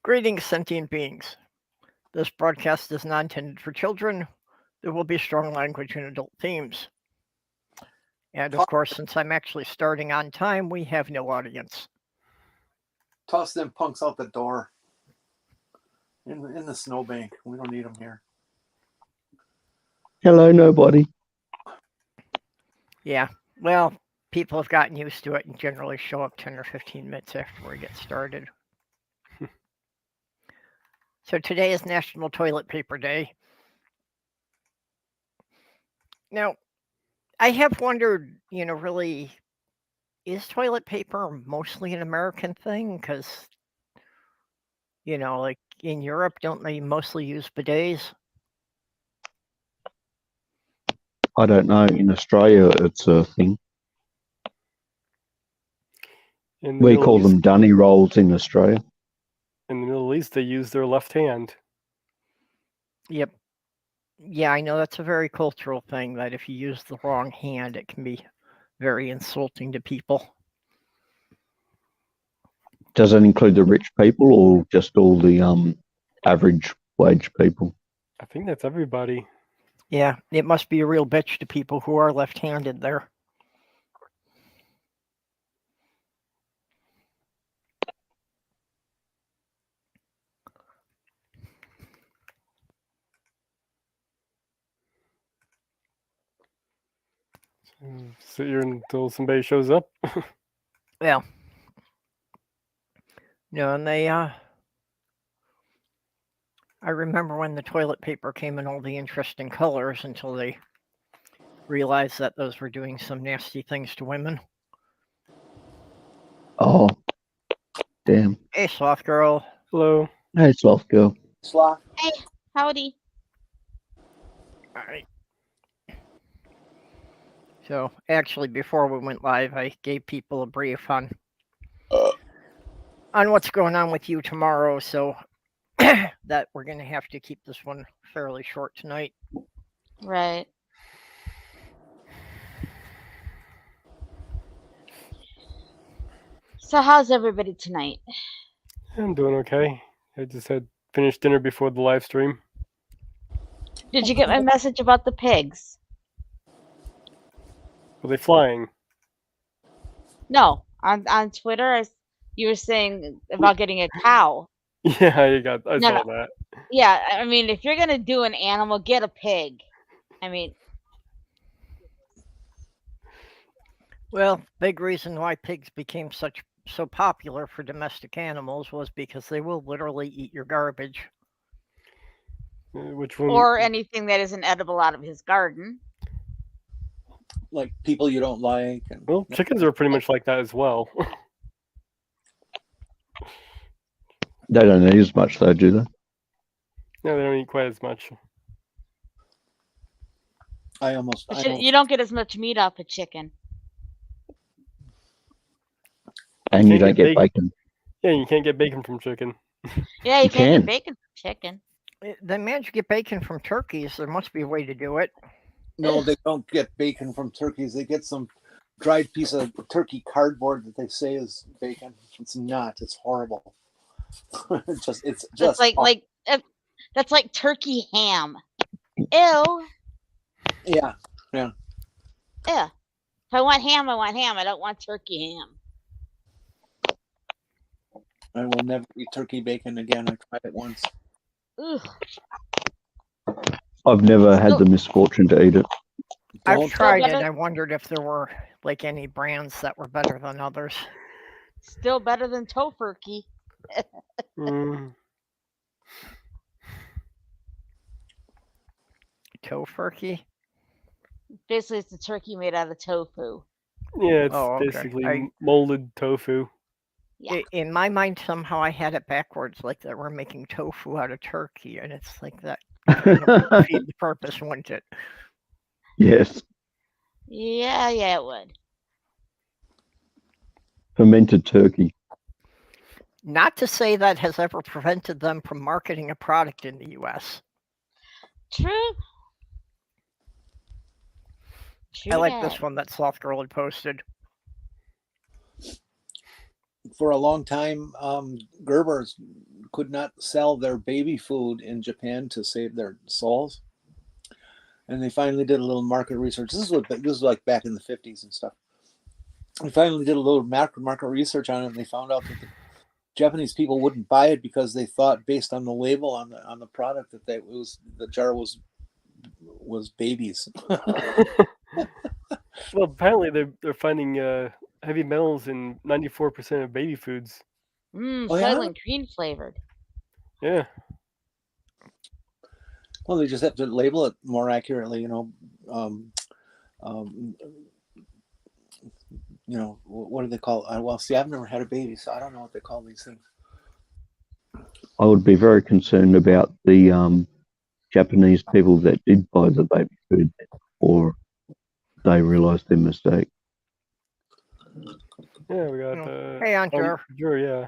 Greetings, sentient beings. This broadcast is not intended for children. There will be strong language and adult themes. And of course, since I'm actually starting on time, we have no audience. Toss them punks out the door in the snowbank. We don't need them here. Hello, nobody. Yeah, well, people have gotten used to it and generally show up 10 or 15 minutes after we get started. So today is National Toilet Paper Day. Now, I have wondered, really, is toilet paper mostly an American thing? Because, like in Europe, don't they mostly use bidets? I don't know. In Australia, it's a thing. We call them dunny rolls in Australia. In the Middle East, they use their left hand. Yep. Yeah, I know that's a very cultural thing, that if you use the wrong hand, it can be very insulting to people. Does it include the rich people or just all the average wage people? I think that's everybody. Yeah, it must be a real bitch to people who are left-handed there. Sit here until somebody shows up. Well, and they, I remember when the toilet paper came in all the interesting colors until they realized that those were doing some nasty things to women. Oh, damn. Hey, Slothgurl. Hello. Hey, Slothgurl. Sloth. Hey, howdy. All right. So, actually, before we went live, I gave people a brief on what's going on with you tomorrow, so that we're going to have to keep this one fairly short tonight. Right. So how's everybody tonight? I'm doing okay. I just had finished dinner before the live stream. Did you get my message about the pigs? Were they flying? No, on Twitter, you were saying about getting a cow. Yeah, I saw that. Yeah, I mean, if you're gonna do an animal, get a pig. I mean, well, big reason why pigs became so popular for domestic animals was because they will literally eat your garbage. Which one? Or anything that isn't edible out of his garden. Like people you don't like. Well, chickens are pretty much like that as well. They don't eat as much though, do they? No, they don't eat quite as much. You don't get as much meat off a chicken. And you don't get bacon. Yeah, you can't get bacon from chicken. Yeah, you can't get bacon from chicken. They manage to get bacon from turkeys. There must be a way to do it. No, they don't get bacon from turkeys. They get some dried piece of turkey cardboard that they say is bacon. It's not. It's horrible. It's just like that's like turkey ham. Ew. Yeah. Yeah. If I want ham, I want ham. I don't want turkey ham. I will never eat turkey bacon again. I tried it once. Ugh. I've never had the misfortune to eat it. I've tried it. I wondered if there were like any brands that were better than others. Still better than tofurkey. Tofurkey? Basically, it's a turkey made out of tofu. Yeah, it's basically molded tofu. Yeah. In my mind, somehow I had it backwards, like that we're making tofu out of turkey, and it's like that defeat the purpose, wouldn't it? Yes. Yeah, it would. Fermented turkey. Not to say that has ever prevented them from marketing a product in the U.S. True. I like this one that Slothgurl had posted. For a long time, Gerber's could not sell their baby food in Japan to save their souls. And they finally did a little market research. This is like back in the 50s and stuff. They finally did a little market research on it, and they found out that the Japanese people wouldn't buy it because they thought, based on the label on the product, that the jar was babies. Well, apparently they're finding heavy metals in 94% of baby foods. Oh, yeah? Soylent Green flavored. Yeah. Well, they just have to label it more accurately, what do they call it? Well, see, I've never had a baby, so I don't know what they call these things. I would be very concerned about the Japanese people that did buy the baby food, or they realised their mistake. Yeah, we got Hey, Hunter. Sure, yeah.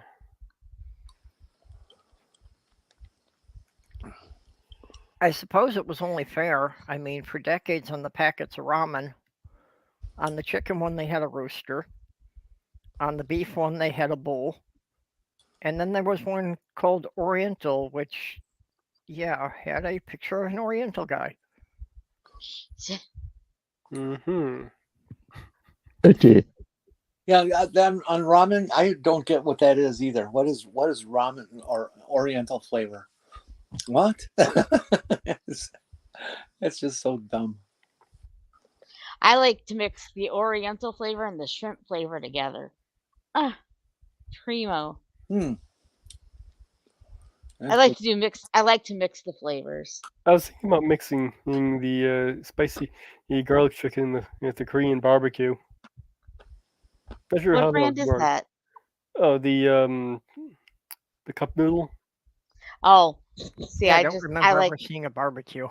I suppose it was only fair. I mean, for decades on the packets of ramen, on the chicken one they had a rooster, on the beef one they had a bull, and then there was one called Oriental, which, had a picture of an Oriental guy. Mm-hmm. That's it. Yeah, then on ramen, I don't get what that is either. What is ramen or Oriental flavor? What? That's just so dumb. I like to mix the Oriental flavor and the shrimp flavor together. Primo. Hmm. I like to mix the flavors. I was thinking about mixing the spicy garlic chicken with the Korean barbecue. Not sure how What brand is that? Oh, the cup noodle. Oh, see, Yeah, I I don't just remember I ever like seeing a barbecue.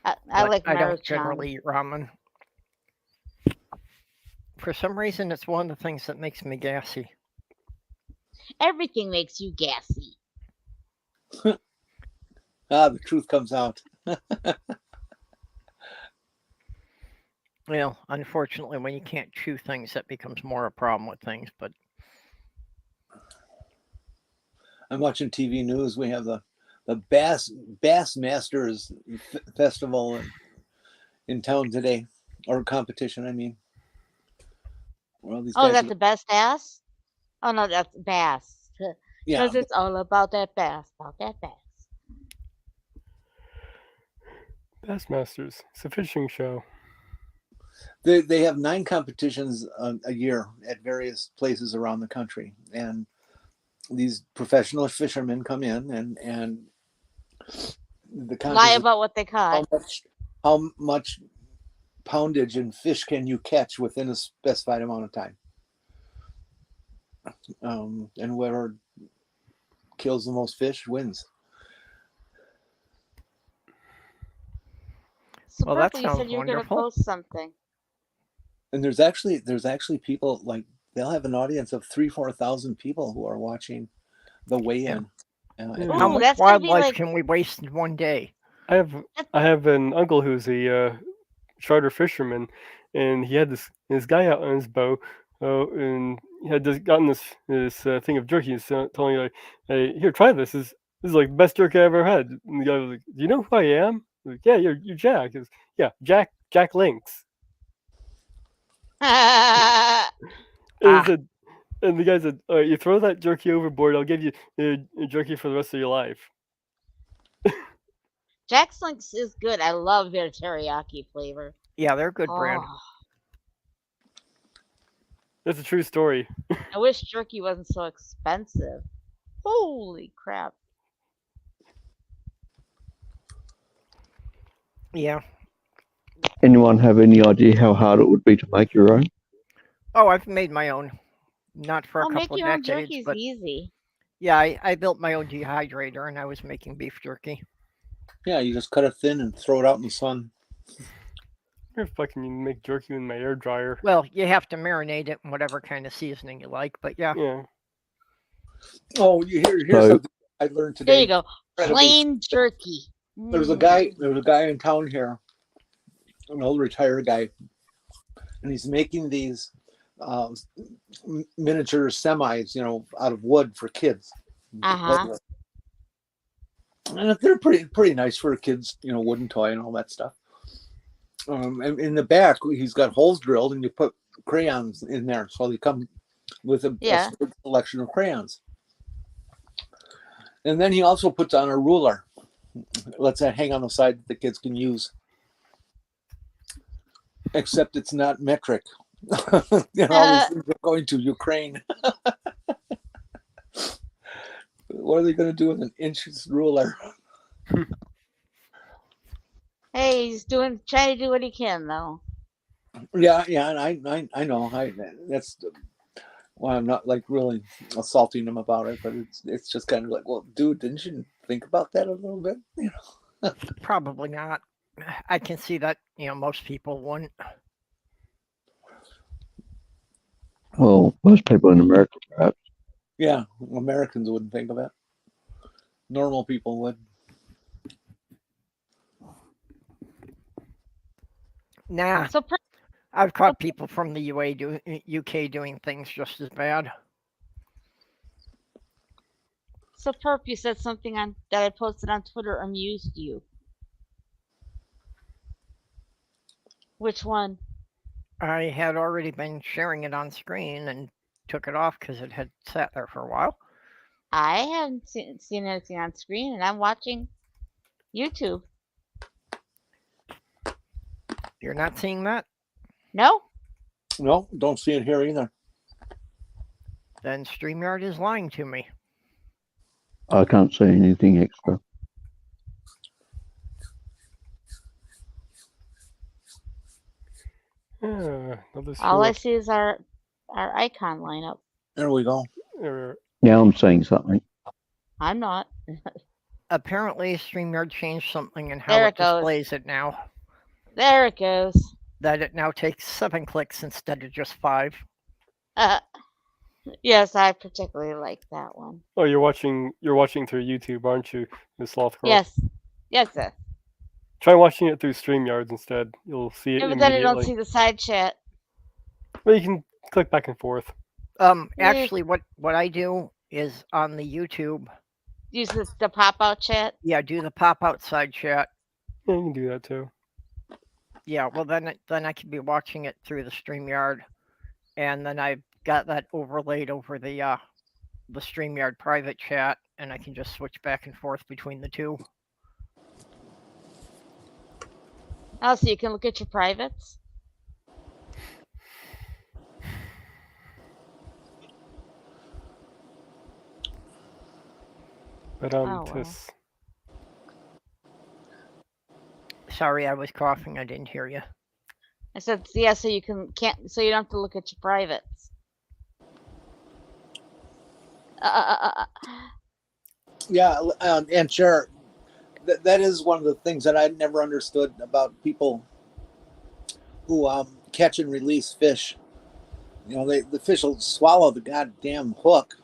I but like I don't Maruchan. generally eat ramen. For some reason, it's one of the things that makes me gassy. Everything makes you gassy. The truth comes out. Well, unfortunately, when you can't chew things, that becomes more a problem with things. But I'm watching TV news. We have the Bass Masters Festival in town today, or competition. I mean, well, these guys. That's the best ass? Oh no, that's bass. Yeah, Because it's all about that bass, Bassmasters. It's a fishing show. they have 9 competitions a year at various places around the country, and these professional fishermen come in and the contest Lie is about what they caught. how much poundage and fish can you catch within a specified amount of time, and whoever kills the most fish wins. So Well, that Purple, you sounds said you were going to wonderful. post something. And there's actually people, like, they'll have an audience of 3,000-4,000 people who are watching the weigh-in. How Ooh, much that's gonna be wildlife like- can we waste in one day? I have an uncle who's a charter fisherman, and he had this guy out on his bow, and he had just gotten this thing of jerky. He's telling you, like, "Hey, here, try this. This is like the best jerky I ever had." And the guy was like, "Do you know who I am?" I'm like, "Yeah, you're Jack." He goes, "Yeah, Jack Lynx." And he said, and the guy said, "All right, you throw that jerky overboard. I'll give you jerky for the rest of your life." Jack Lynx is good. I love their teriyaki flavor. Yeah, they're a good brand. Oh, That's a true story. I wish jerky wasn't so expensive. Holy crap. Yeah. Anyone have any idea how hard it would be to make your own? Oh, I've made my own. Not for a Make couple your of own decades, jerky is but easy. yeah, I built my own dehydrator, and I was making beef jerky. Yeah, you just cut it thin and throw it out in the sun. You're fucking make jerky in my air dryer. Well, you have to marinate it in whatever kind of seasoning you like, but yeah. Yeah. Oh, here's So- something I learned today. There you go. Incredibly- Plain jerky. There was a guy in town here, an old retired guy, and he's making these miniature semis, out of wood for kids. to play Uh-huh. with. And they're pretty nice for a kid's, wooden toy and all that stuff. And in the back, he's got holes drilled, and you put crayons in there, so they come with a selection of crayons. And then he also puts on a ruler, lets that hang on the side that the kids can use. Except it's not metric. All these things are going to Ukraine. What are they going to do with an inches ruler? Hey, he's trying to do what he can, though. Yeah, and I know. That's why I'm not like really assaulting him about it, but it's just kind of like, well, dude, didn't you think about that a little bit? Probably not. I can see that, most people wouldn't. Well, most people in America, perhaps. Yeah, Americans wouldn't think of it. Normal people would. Nah, So, I've caught people from the UK doing things just as bad. So Perp, you said something that I posted on Twitter amused you. Which one? I had already been sharing it on screen and took it off because it had sat there for a while. I haven't seen anything on screen, and I'm watching YouTube. You're not seeing that? No? No, don't see it here either. Then StreamYard is lying to me. I can't see anything extra. All I see is our icon lineup. There we go. Now I'm seeing something. I'm not. Apparently, StreamYard changed something in how There it it goes. displays it now. There it goes. That it now takes 7 clicks instead of just 5. Yes, I particularly like that one. Oh, you're watching through YouTube, aren't you, Miss Slothgurl? Yes. Yes, sir. Try watching it through StreamYards instead. You'll see it Yeah, but then I immediately. don't see the side chat. Well, you can click back and forth. Actually, what I do is on the YouTube. Use the pop-out chat? Yeah, do the pop-out side chat. Yeah, you can do that too. Yeah, well then I could be watching it through the StreamYard, and then I've got that overlaid over the StreamYard private chat, and I can just switch back and forth between the two. Oh, so you can look at your privates? But well. Sorry, I was coughing. I didn't hear you. I said, yeah, so you so you don't have to look at your privates. Yeah, and sure, that is one of the things that I never understood about people who catch and release fish. The fish will swallow the goddamn hook,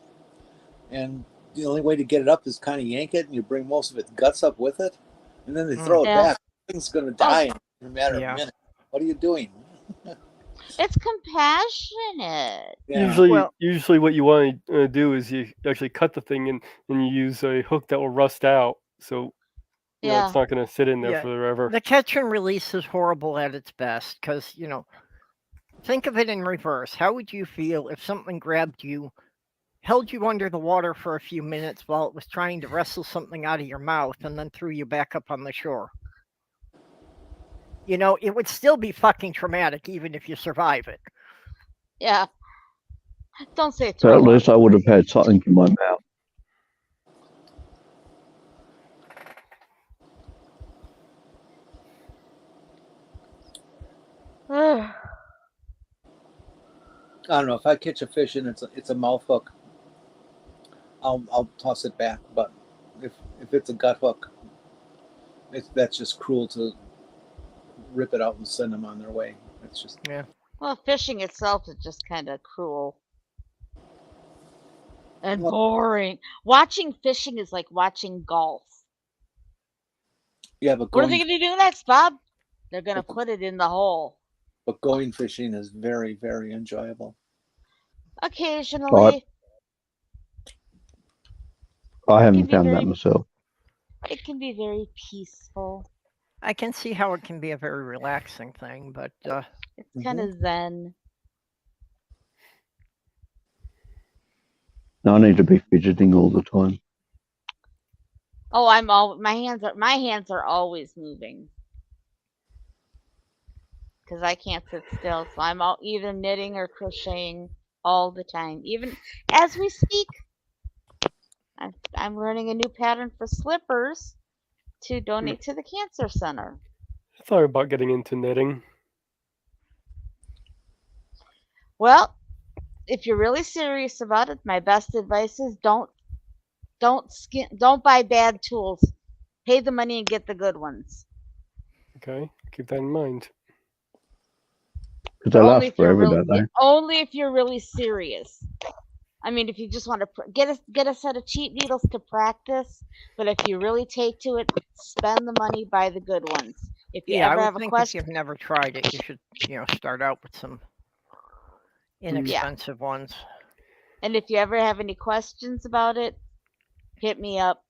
and the only way to get it up is kind of yank it, and you bring most of its guts up with it, and then they throw it back. The thing's going to die in a matter of minutes. What are you doing? It's compassionate. Yeah. Usually what you want to do is you actually cut the thing and you use a hook that will rust out, so it's not going to sit in there forever. The catch and release is horrible at its best because, think of it in reverse. How would you feel if something grabbed you, held you under the water for a few minutes while it was trying to wrestle something out of your mouth and then threw you back up on the shore? It would still be fucking traumatic even if you survive it. Yeah. Don't say it. So at least I would have had something in my mouth. I don't know, if I catch a fish and it's a mouth hook, I'll toss it back. But if it's a gut hook, that's just cruel to rip it out and send them on their way. It's just Well, fishing itself is just kind of cruel and boring. Watching fishing is like watching golf. Yeah, but what are they going to do next, Bob? They're going to put it in the hole. But going fishing is very, very enjoyable. Occasionally. I haven't found that myself. It can be very peaceful. I can see how it can be a very relaxing thing, but It's kind of zen. I need to be fidgeting all the time. Oh, my hands are always moving. Because I can't sit still, so I'm either knitting or crocheting all the time. Even as we speak, I'm learning a new pattern for slippers to donate to the cancer center. I thought about getting into knitting. Well, if you're really serious about it, my best advice is don't buy bad tools. Pay the money and get the good ones. Okay, keep that in mind. Because they last forever, don't they? Only if you're really serious. I mean, if you just want to get a set of cheap needles to practice, but if you really take to it, spend the money, buy the good ones. If you ever have a question, if you've never tried it, you should start out with some inexpensive ones. And if you ever have any questions about it, hit me up.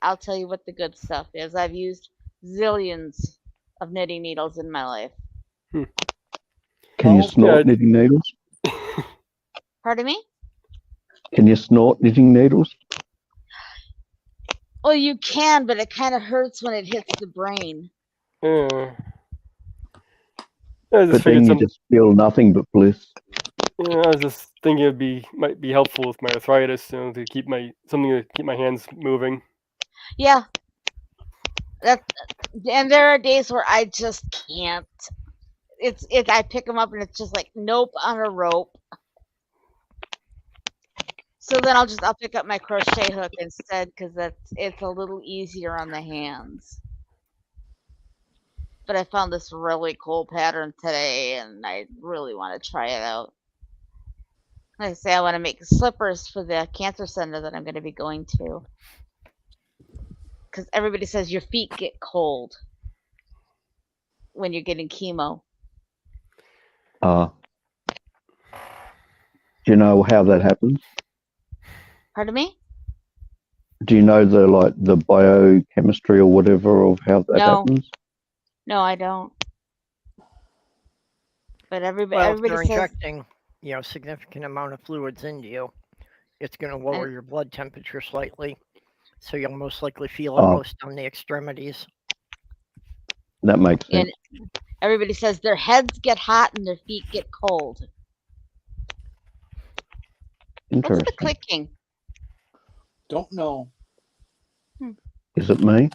I'll tell you what the good stuff is. I've used zillions of knitting needles in my life. Can you snort knitting needles? Pardon me? Can you snort knitting needles? Well, you can, but it kind of hurts when it hits the brain. Yeah. But then you just feel nothing but bliss. Yeah, I was just thinking might be helpful with my arthritis, to keep my hands moving. Yeah. And there are days where I just can't. I pick them up and it's just like nope on a rope. So then I'll pick up my crochet hook instead because it's a little easier on the hands. But I found this really cool pattern today and I really want to try it out. Like I say, I want to make slippers for the cancer center that I'm going to be going to. Because everybody says your feet get cold when you're getting chemo. Do you know how that happens? Pardon me? Do you know the biochemistry or whatever of how that happens? No, I don't. But everybody If they're says injecting, significant amount of fluids into you, it's going to lower your blood temperature slightly, so you'll most likely feel it most on the extremities. That makes sense. And everybody says their heads get hot and their feet get cold. Interesting. What's the clicking? Don't know. Is it me?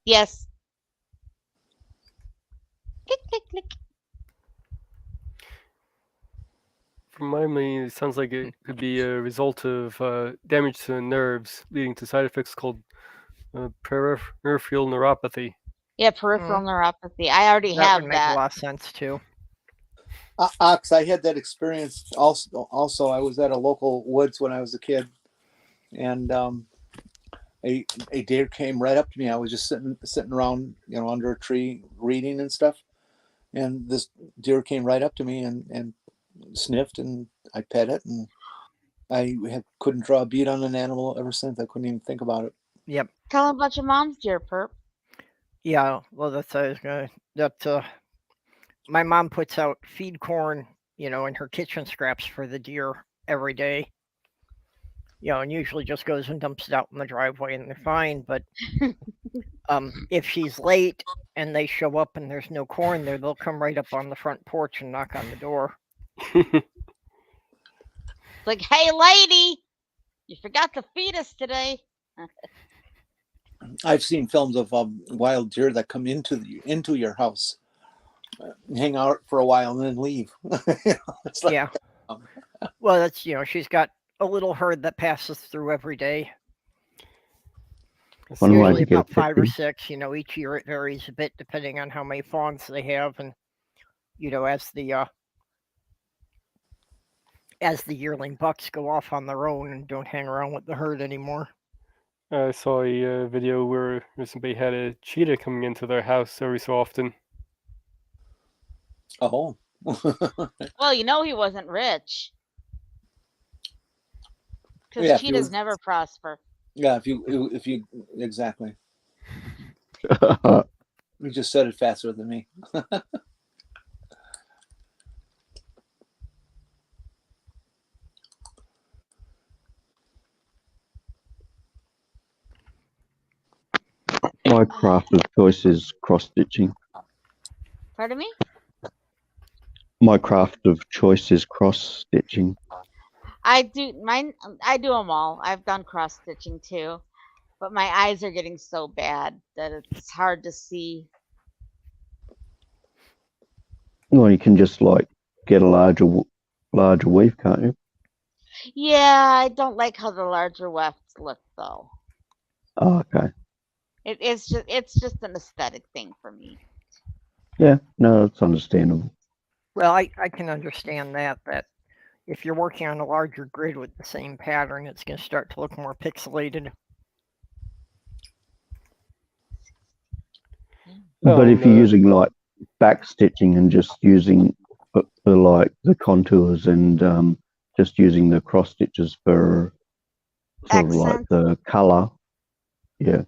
Yes. Click, click, click. From my memory, it sounds like it could be a result of damage to the nerves, leading to side effects called peripheral neuropathy. Yeah, peripheral neuropathy. I already have would make a lot of sense too. Ox, I had that experience also. I was at a local woods when I was a kid, and a deer came right up to me. I was just sitting around, under a tree reading and stuff, and this deer came right up to me and sniffed, and I pet it, and I couldn't draw a bead on an animal ever since. I couldn't even think about it. Yep. Tell them about your mom's deer, Perp. Yeah, well, that's what I was gonna. My mom puts out feed corn, in her kitchen scraps for the deer every day. And usually just goes and dumps it out in the driveway and they're fine. But if she's late and they show up and there's no corn there, they'll come right up on the front porch and knock on the door. Like, hey, lady, you forgot to feed us today. I've seen films of wild deer that come into your house, hang out for a while, and then leave. It's like, yeah. Well, that's she's got a little herd that passes through every day. It's usually about 5 or 6. Each year it varies a bit depending on how many fawns they have, and as the yearling bucks go off on their own and don't hang around with the herd anymore. I saw a video where somebody had a cheetah coming into their house every so often. Oh. Well, he wasn't rich. Because cheetahs never prosper. Yeah, if you exactly. You just said it faster than me. My craft of choice is cross stitching. Pardon me? My craft of choice is cross stitching. I do them all. I've done cross stitching too, but my eyes are getting so bad that it's hard to see. Well, you can just like get a larger weave, can't you? Yeah, I don't like how the larger wefts look though. Oh, okay. It's just an aesthetic thing for me. Yeah, no, that's understandable. Well, I can understand that if you're working on a larger grid with the same pattern, it's going to start to look more pixelated. But if you're using like back stitching and just using like the contours and just using the cross stitches for sort of like the color, yeah,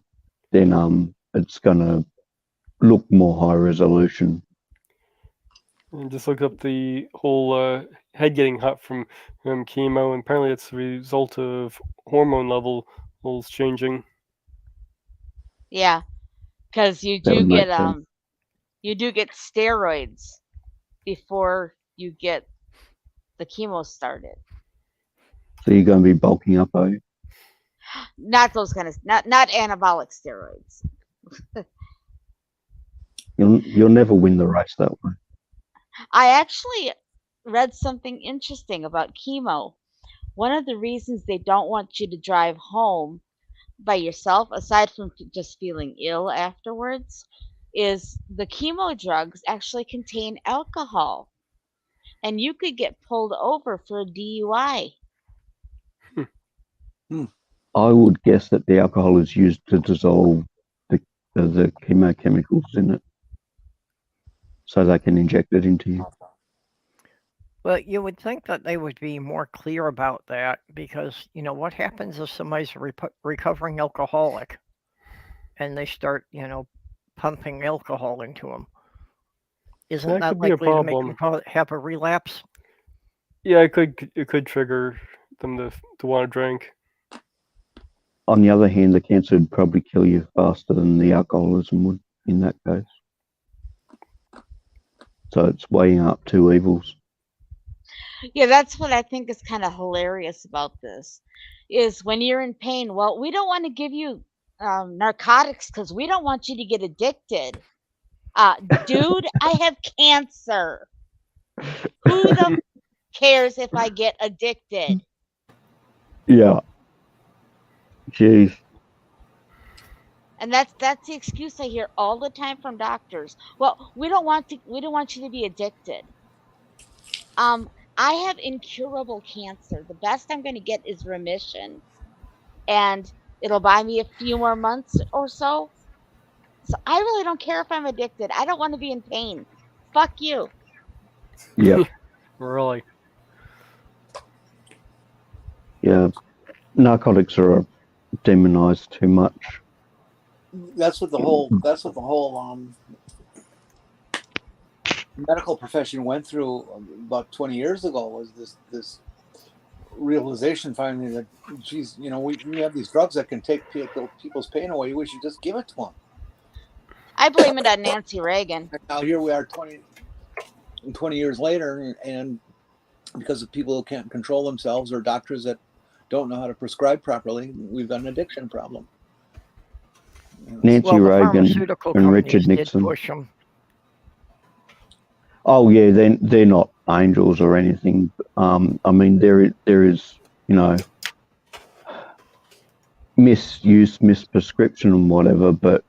then it's gonna look more high resolution. And just look up the whole head getting hot from chemo, and apparently it's a result of hormone levels changing. Yeah, because you do get steroids before you get the chemo started. So you're going to be bulking up, are you? Not those kind of not anabolic steroids. You'll never win the race that way. I actually read something interesting about chemo. One of the reasons they don't want you to drive home by yourself, aside from just feeling ill afterwards, is the chemo drugs actually contain alcohol, and you could get pulled over for a DUI. I would guess that the alcohol is used to dissolve the chemochemicals in it, so they can inject it into you. Well, you would think that they would be more clear about that because, what happens if somebody's a recovering alcoholic and they start, pumping alcohol into them? Isn't that likely to make them have a relapse? Yeah, it could trigger them to want to drink. On the other hand, the cancer would probably kill you faster than the alcoholism would in that case. So it's weighing up two evils. Yeah, that's what I think is kind of hilarious about this, is when you're in pain, well, we don't want to give you narcotics because we don't want you to get addicted. Dude, I have cancer. Who the cares if I get addicted? Yeah. Jeez. And that's the excuse I hear all the time from doctors. Well, we don't want you to be addicted. I have incurable cancer. The best I'm going to get is remission, and it'll buy me a few more months or so. So I really don't care if I'm addicted. I don't want to be in pain. Fuck you. Yeah. Really? Yeah. Narcotics are demonized too much. That's what the whole medical profession went through about 20 years ago, was this realization finally that, geez, we have these drugs that can take people's pain away. We should just give it to them. I blame it on Nancy Reagan. And now here we are 20 years later, and because of people who can't control themselves or doctors that don't know how to prescribe properly, we've got an addiction problem. Nancy Reagan and Richard Nixon. Push them. Oh yeah, they're not angels or anything. I mean, there is misuse, misprescription, and whatever, but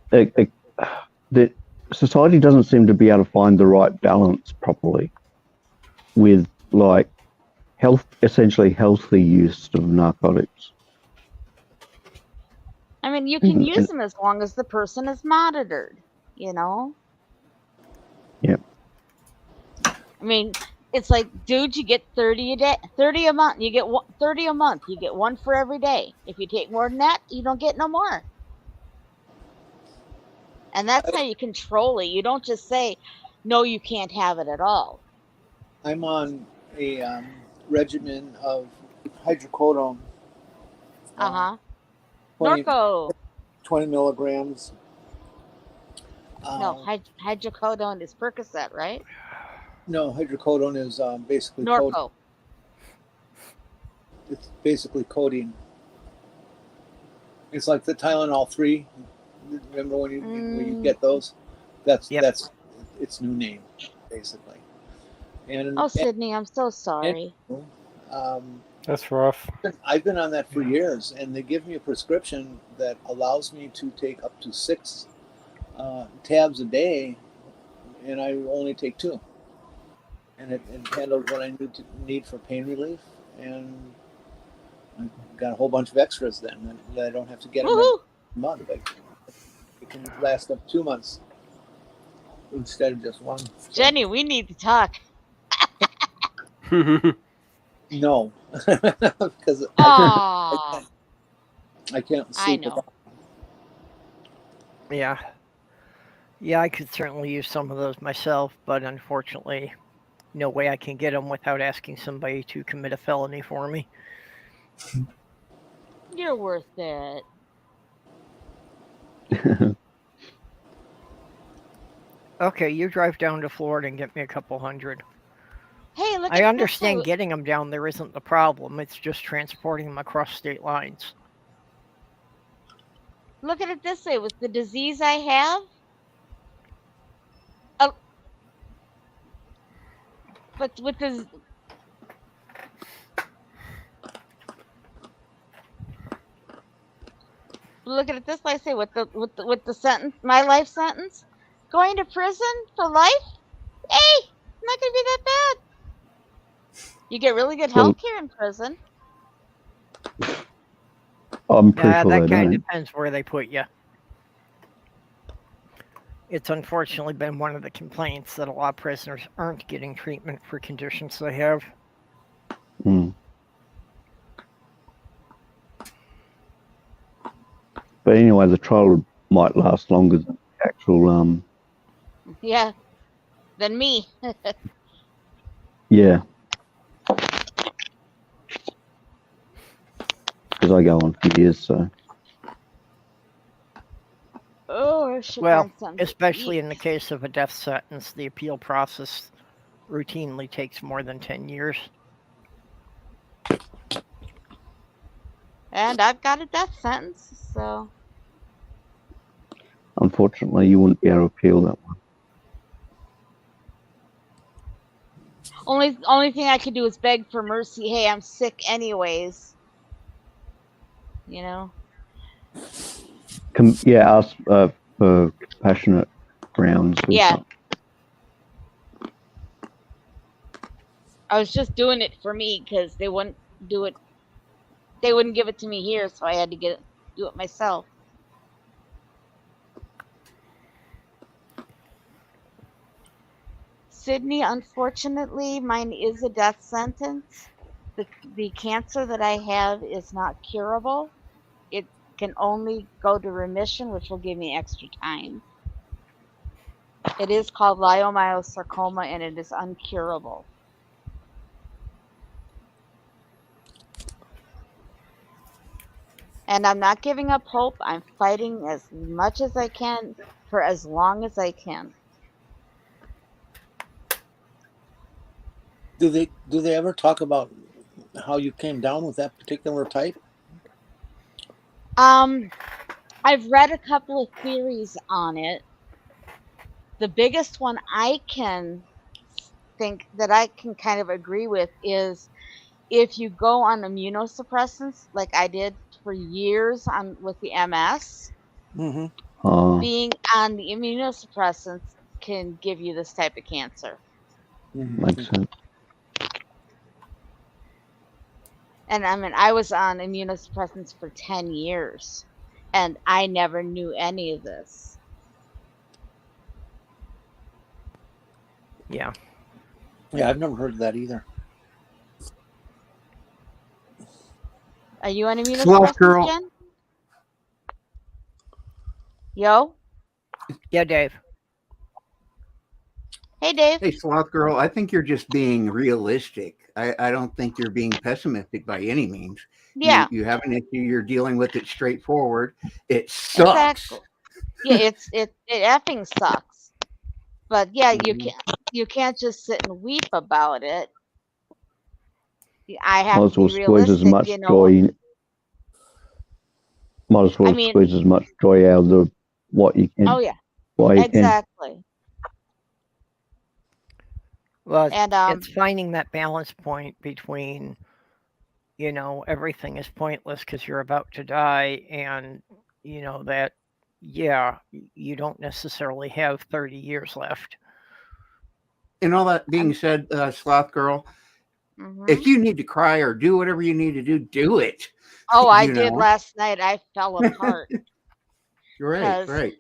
the society doesn't seem to be able to find the right balance properly with like essentially healthy use of narcotics. I mean, you can use them as long as the person is monitored, Yep. I mean, It's like, dude, you get 30 a day, 30 a month. You get 30 a month. You get one for every day. If you take more than that, you don't get no more. And that's how you control it. You don't just say, no, you can't have it at all. I'm on a regimen of hydrocodone. 20, Norco. 20 milligrams. No, hydrocodone is Percocet, right? No, hydrocodone is basically Norco. It's basically codeine. It's like the Tylenol 3. Remember when you get those? That's its new name, basically. And Sydney, I'm so sorry. That's rough. I've been on that for years, and they give me a prescription that allows me to take up to 6 tabs a day, and I only take 2. And it handles what I need for pain relief, and I've got a whole bunch of extras then that I don't have to get them every month. It can last up 2 months instead of just 1. So. Jenny, we need to talk. No, because I can't sleep. I know. Yeah, I could certainly use some of those myself, but unfortunately, no way I can get them without asking somebody to commit a felony for me. You're worth it. Okay, you drive down to Florida and get me a couple hundred. Hey, look. I understand getting them down there isn't the problem. It's just transporting them across state lines. Look at it this way. With the disease I have, but with this, look at it this way. I say with the sentence, my life sentence, going to prison for life. Hey, not gonna be that bad. You get really good health care in prison. I'm pretty sure that they kind don't. of depends where they put you. It's unfortunately been one of the complaints that a lot of prisoners aren't getting treatment for conditions they have. Mm. But anyway, the trial might last longer than the actual. Yeah, than me. Yeah. Because I go on for years, so. Oh, I should Well, find something to especially eat. in the case of a death sentence, the appeal process routinely takes more than 10 years. And I've got a death sentence, so. Unfortunately, you wouldn't be able to appeal that one. Only thing I could do is beg for mercy. Hey, I'm sick anyways. You know? Ask for compassionate grounds or something. I was just doing it for me because they wouldn't do it. They wouldn't give it to me here, so I had to do it myself. Sydney, unfortunately, mine is a death sentence. The cancer that I have is not curable. It can only go to remission, which will give me extra time. It is called leiomyosarcoma, and it is uncurable. And I'm not giving up hope. I'm fighting as much as I can for as long as I can. Do they ever talk about how you came down with that particular type? I've read a couple of theories on it. The biggest one I can think that I can kind of agree with is if you go on immunosuppressants, like I did for years with the MS, being on the immunosuppressants can give you this type of cancer. Makes sense. And I mean, I was on immunosuppressants for 10 years, and I never knew any of this. Yeah. Yeah, I've never heard of that either. Are you on Slothgurl. immunosuppressants, Jen? Yo? Yeah, Dave. Hey, Dave. Hey, Slothgurl, I think you're just being realistic. I don't think you're being pessimistic by any means. Yeah. You have an issue. You're dealing with it straightforward. It sucks. Exactly. Yeah, it effing sucks. But yeah, you can't just sit and weep about it. I have Might as to well be squeeze as realistic, much you know. joy. Might as well I mean- squeeze as much joy out of what you can. Oh yeah, While you can. exactly. Well, And it's finding that balance point between, you know, everything is pointless because you're about to die, and you know that, yeah, you don't necessarily have 30 years left. And all that being said, Slothgurl, mhm. if you need to cry or do whatever you need to do it. Oh, I you did know. last night. I fell apart. Right, 'Cause- right.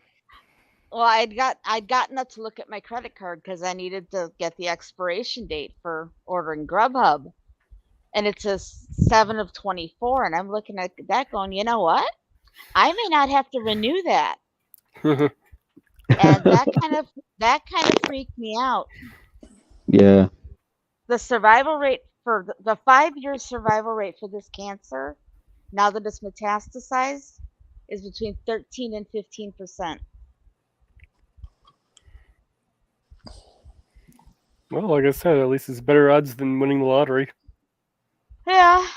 Well, I'd gotten up to look at my credit card because I needed to get the expiration date for ordering Grubhub, and it says 7 of 24, and I'm looking at that going, you know what? I may not have to renew that, and that kind of freaked me out. Yeah. The survival rate for the 5-year survival rate for this cancer, now that it's metastasized, is between 13 and 15%. Well, like I said, at least it's better odds than winning the lottery. Yeah.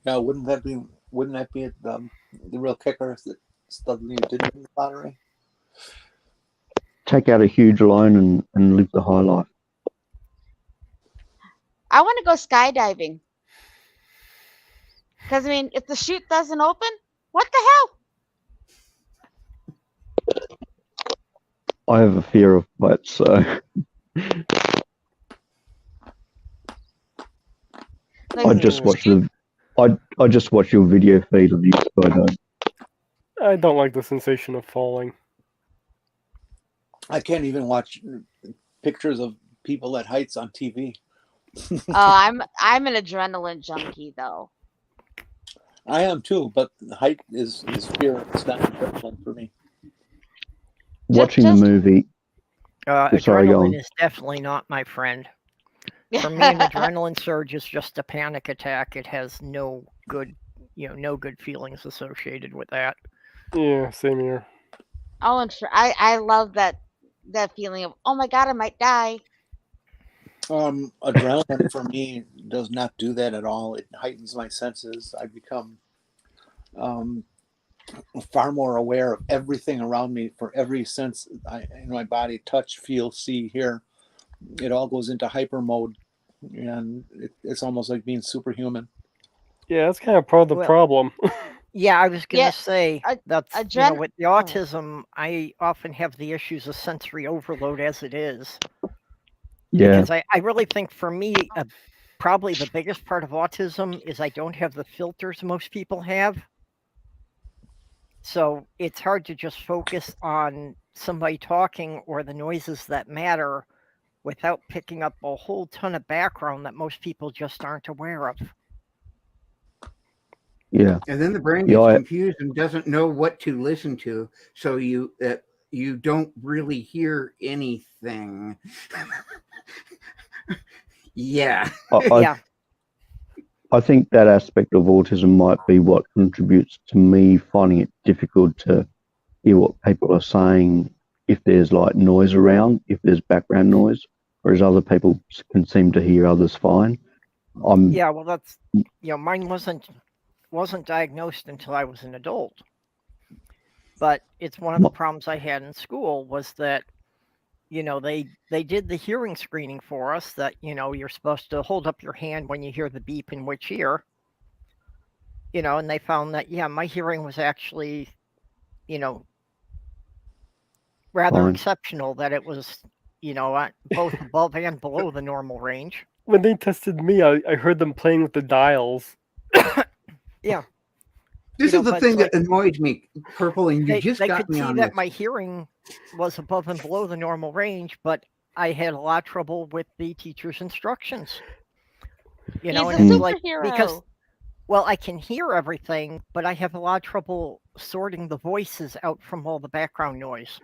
Yeah, wouldn't that be the real kicker if the stuff you didn't win the lottery? Take out a huge loan and live the high life. I want to go skydiving. Because, I mean, if the chute doesn't open, what the hell? I have a fear of heights, so Like, I just watch I just watch your video feed of you skydiving. I don't like the sensation of falling. I can't even watch pictures of people at heights on TV. I'm an adrenaline junkie, though. I am too, but height is fear. It's not adrenaline for me. Watching the just- movie. Sorry, go on. Adrenaline is definitely not my friend. For me, an adrenaline surge is just a panic attack. It has no good feelings associated with that. Yeah, same here. Oh, and I love that feeling of, oh my god, I might die. Adrenaline for me does not do that at all. It heightens my senses. I become far more aware of everything around me for every sense in my body: touch, feel, see, hear. It all goes into hyper mode, and it's almost like being superhuman. Yeah, that's kind of part of the Well- problem. Yeah, I was gonna Yeah, say that's adren- with the autism, I often have the issues of sensory overload as it is. Yeah. Because I really think for me, probably the biggest part of autism is I don't have the filters most people have. So it's hard to just focus on somebody talking or the noises that matter without picking up a whole ton of background that most people just aren't aware of. Yeah. And then the brain Yeah, gets I- confused and doesn't know what to listen to. So you don't really hear anything. Yeah. Yeah. I think that aspect of autism might be what contributes to me finding it difficult to hear what people are saying if there's like noise around, if there's background noise, whereas other people can seem to hear others fine. Yeah, well, that's mine wasn't diagnosed until I was an adult. But it's one of the problems I had in school was that they did the hearing screening for us that you're supposed to hold up your hand when you hear the beep in which ear. And they found that my hearing was actually rather Fine. exceptional, that it was both above and below the normal range. When they tested me, I heard them playing with the dials. This You is know, the but thing like- that annoys me, Purple, and you They just could got me see on that this. my hearing was above and below the normal range, but I had a lot of trouble with the teacher's instructions. You know, He's and a it's like superhero. because well, I can hear everything, but I have a lot of trouble sorting the voices out from all the background noise.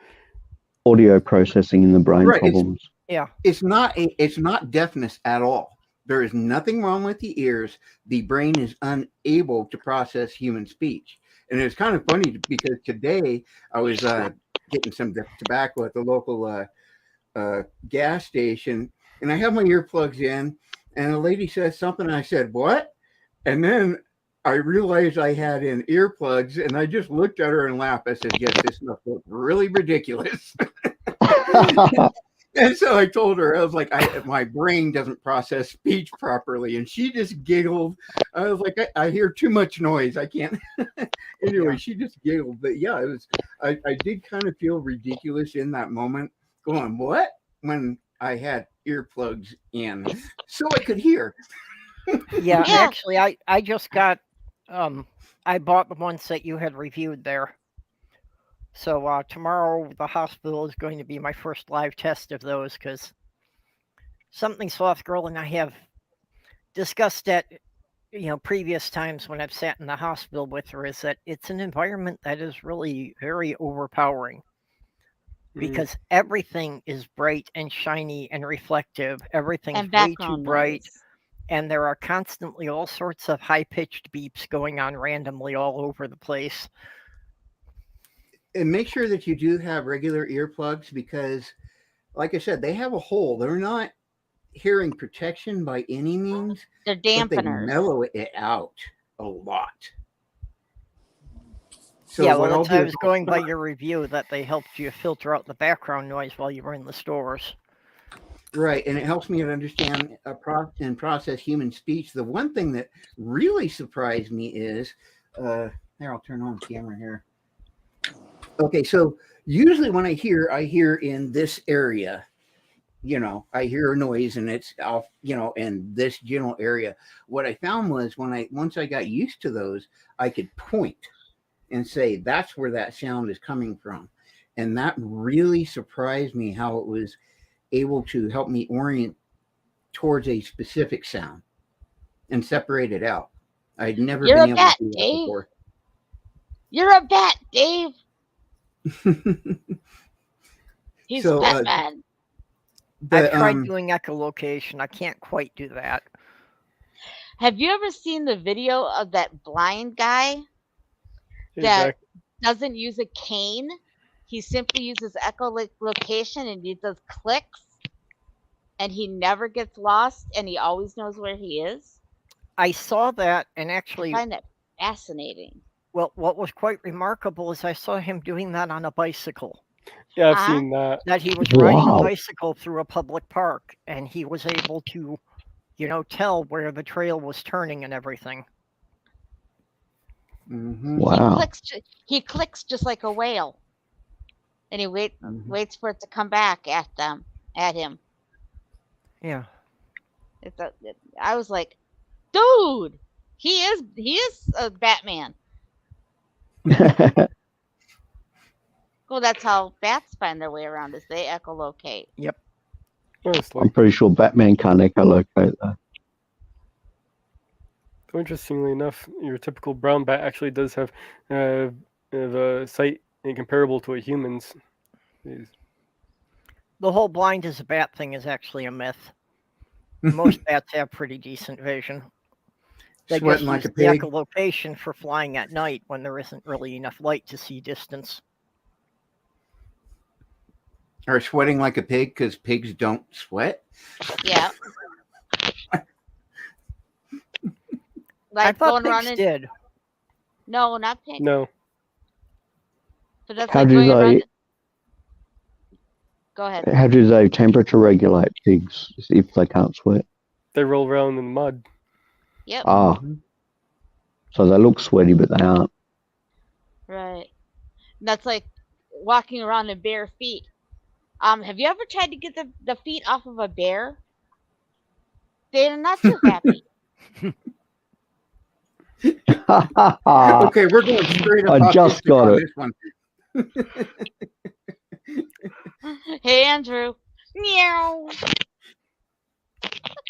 Audio processing in the brain Right, problems. Yeah. It's not deafness at all. There is nothing wrong with the ears. The brain is unable to process human speech. And it's kind of funny because today I was getting some tobacco at the local gas station, and I have my earplugs in, and a lady says something, and I said, "What?" And then I realized I had in earplugs, and I just looked at her and laughed. I said, "Yes, this must look really ridiculous." And so I told her, I was like, my brain doesn't process speech properly. And she just giggled. I was like, I hear too much noise. I can't. Anyway, she just giggled. But yeah, I did kind of feel ridiculous in that moment going, what? When I had earplugs in so I could hear. Yeah, Yeah. actually, I just got, I bought the ones that you had reviewed there. So tomorrow the hospital is going to be my first live test of those because something Slothgurl and I have discussed at previous times when I've sat in the hospital with her is that it's an environment that is really very overpowering because everything is bright and shiny and reflective. Everything's And way too background bright. noise. And there are constantly all sorts of high-pitched beeps going on randomly all over the place. And make sure that you do have regular earplugs because, like I said, they have a hole. They're not hearing protection by any means. They're But they dampeners. mellow it out a lot. So yeah, what well, I'll that's, do I is was I'll going by start- your review that they helped you filter out the background noise while you were in the stores. Right, and it helps me to understand and process human speech. The one thing that really surprised me is, here, I'll turn on the camera here. Okay, so usually when I hear in this area, I hear a noise and it's off, in this general area. What I found was once I got used to those, I could point and say, that's where that sound is coming from. And that really surprised me how it was able to help me orient towards a specific sound and separate it out. I'd never You're been a able bat, to do that Dave. before. You're a bat, Dave. He's So, Batman. I've tried doing echolocation. I can't quite do that. Have you ever seen the video of that blind guy Yeah, that doesn't use a cane? He simply uses echolocation and he does clicks and he never gets lost and he always knows where he is. I saw that, and I actually, find that fascinating. well, what was quite remarkable is I saw him doing that on a bicycle. Yeah, I've Uh-huh. seen that. That he was riding a Wow. bicycle through a public park, and he was able to, tell where the trail was turning and everything. mhm, Wow. He clicks just like a whale, and he mhm. waits for it to come back at him. Yeah. I was like, dude, he is a Batman. Well, that's how bats find their way around, is they echolocate. Honestly. I'm pretty sure Batman can't echolocate though. Interestingly enough, your typical brown bat actually does have a sight comparable to a human's. The whole blind as a bat thing is actually a myth. Most bats have pretty decent vision. They just Sweating like use a the pig. echolocation for flying at night when there isn't really enough light to see distance. Or sweating like a pig because pigs don't sweat. Yeah. I Like thought going pigs running. did. No, not pig. No. But that's How like do going they around. Go ahead. how do they temperature regulate pigs if they can't sweat? They roll around in mud. Yep. Ah, so they look sweaty but they aren't. Right. And that's like walking around in bare feet. Have you ever tried to get the feet off of a bear? They're not too happy. Okay, we're going straight up. I just autistic got on it. this one. Hey, Andrew. Meow.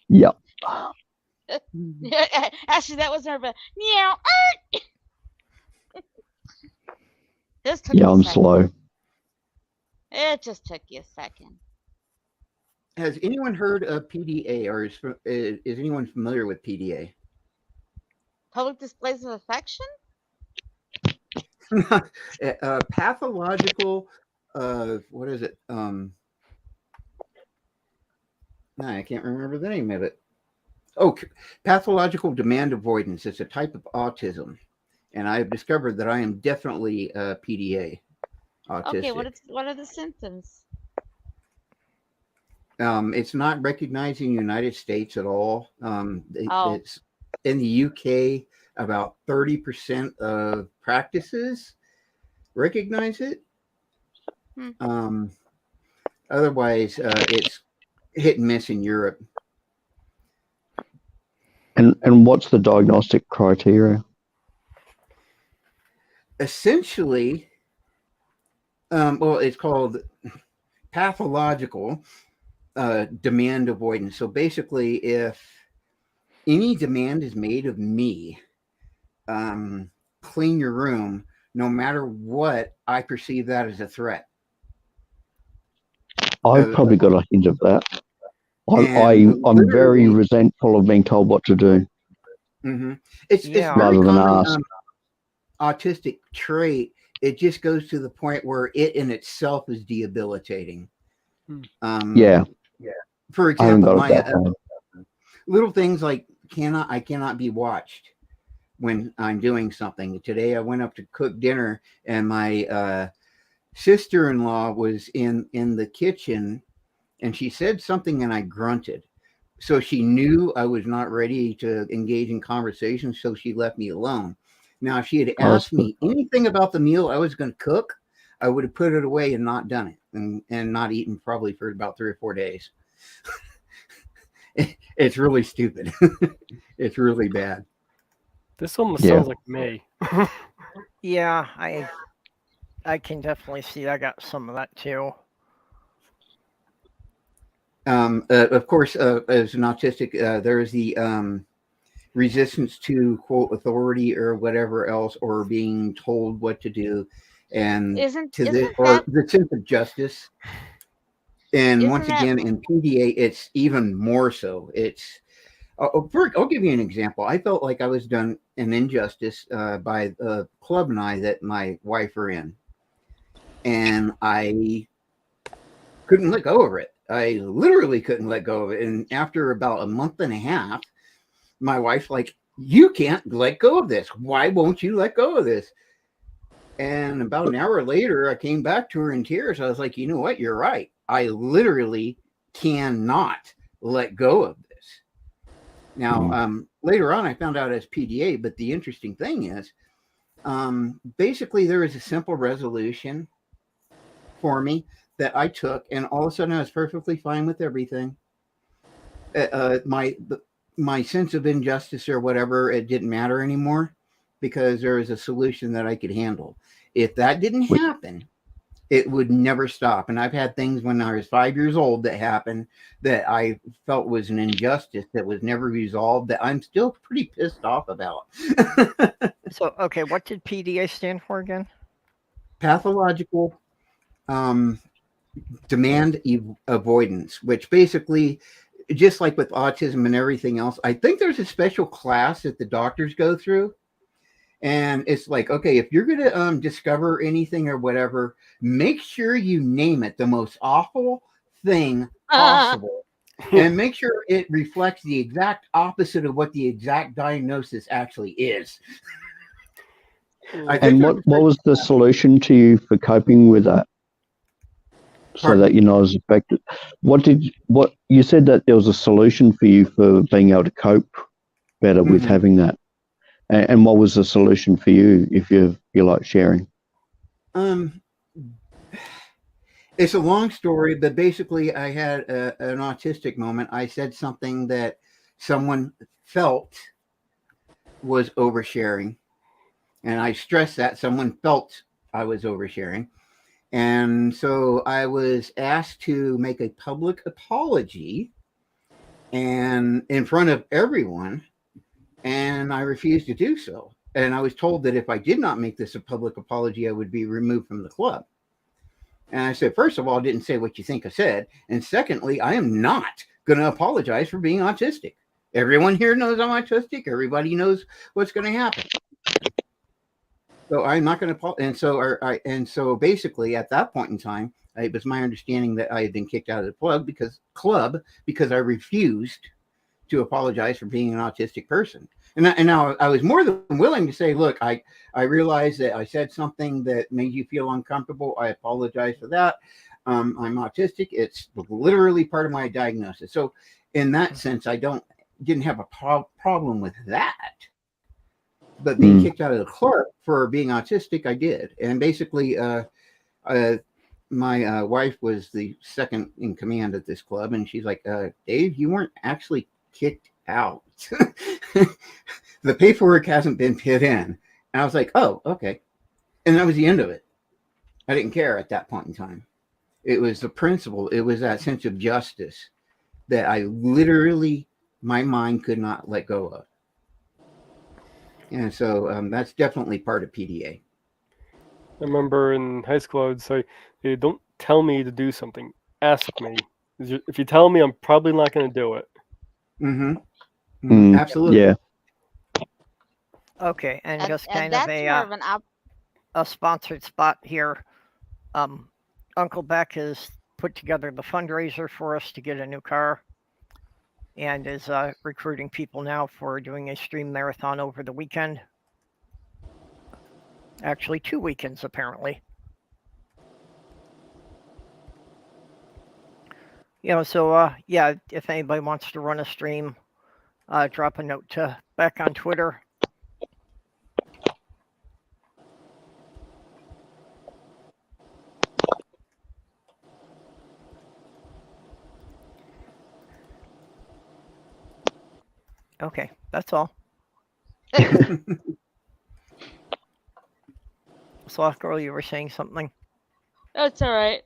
Yep. Actually, that was nervous. Meow. This took Yeah, me a I'm second. slow. It just took you a second. Has anyone heard of PDA, or is anyone familiar with PDA? Public displays of affection? Pathological. What is it? No, I can't remember the name of it. Oh, pathological demand avoidance. It's a type of autism, and I have discovered that I am definitely PDA autistic. Okay, what are the symptoms? It's not recognized in the United States at all. Oh. It's in the UK. About 30% of practices recognize it. Otherwise, it's hit and miss in Europe. And what's the diagnostic criteria? Essentially, well, it's called pathological demand avoidance. So basically, if any demand is made of me, clean your room, no matter what, I perceive that as a threat. I've probably got a hint of that. I'm very resentful of being told what to do. Mm-hmm. It's very rather than common ask. Autistic trait. It just goes to the point where it in itself is debilitating. Yeah. For I haven't example, got it that bad. little things like I cannot be watched when I'm doing something. Today I went up to cook dinner, and my sister-in-law was in the kitchen, and she said something, and I grunted. So she knew I was not ready to engage in conversation, so she left me alone. Now, if she had asked me anything about the meal I was going to cook, I would have put it away and not done it, and not eaten probably for about 3 or 4 days. It's really stupid. It's really bad. This almost sounds like May. Yeah, I can definitely see I got some of that too. Of course, as an autistic, there is the resistance to, quote, authority or whatever else, or being told what to do, and the sense of justice. And once again, in PDA, it's even more so. It's I'll give you an example. I felt like I was done an injustice by the club and I that my wife are in, and I couldn't let go of it. I literally couldn't let go of it. And after about a month and a half, my wife's like, "You can't let go of this. Why won't you let go of this?" And about an hour later, I came back to her in tears. I was like, "You know what? You're right. I literally cannot let go of this." Now, later on, I found out as PDA, but the interesting thing is, basically, there was a simple resolution for me that I took, and all of a sudden, I was perfectly fine with everything. My sense of injustice or whatever, it didn't matter anymore, because there was a solution that I could handle. If that didn't happen, it would never stop. And I've had things when I was 5 years old that happened that I felt was an injustice that was never resolved, that I'm still pretty pissed off about. So, okay, what did PDA stand for again? Pathological demand avoidance, which basically, just like with autism and everything else, I think there's a special class that the doctors go through. And it's like, okay, if you're going to discover anything or whatever, make sure you name it the most awful thing possible. And make sure it reflects the exact opposite of what the exact diagnosis actually is. And what was the solution to you for coping with that? So that you're not as affected. What you said that there was a solution for you for being able to cope better with having that. And what was the solution for you, if you like sharing? It's a long story, but basically I had an autistic moment. I said something that someone felt was oversharing. And I stress that someone felt I was oversharing. And so I was asked to make a public apology and in front of everyone, and I refused to do so. And I was told that if I did not make this a public apology, I would be removed from the club. And I said, first of all, I didn't say what you think I said. And secondly, I am not going to apologize for being autistic. Everyone here knows I'm autistic. Everybody knows what's going to happen. So I'm not going to. And so basically, at that point in time, it was my understanding that I had been kicked out of the club because I refused to apologize for being an autistic person. And now I was more than willing to say, look, I realize that I said something that made you feel uncomfortable. I apologize for that. I'm autistic. It's literally part of my diagnosis. So in that sense, I didn't have a problem with that. But being kicked out of the club for being autistic, I did. And basically, my wife was the second in command at this club. And she's like, Dave, you weren't actually kicked out. The paperwork hasn't been put in. And I was like, oh, okay. And that was the end of it. I didn't care at that point in time. It was the principle. It was that sense of justice that I literally, my mind could not let go of. And so that's definitely part of PDA. I remember in high school, I would say, hey, don't tell me to do something. Ask me. If you tell me, I'm probably not going to do it. Absolutely. Yeah. Okay, and just kind that's of more of an a sponsored spot here. Uncle Beck has put together the fundraiser for us to get a new car, and is recruiting people now for doing a stream marathon over the weekend. Actually, 2 weekends, apparently. So yeah, if anybody wants to run a stream, drop a note to Beck on Twitter. Okay, that's all. Slothgurl, you were saying something? That's all right.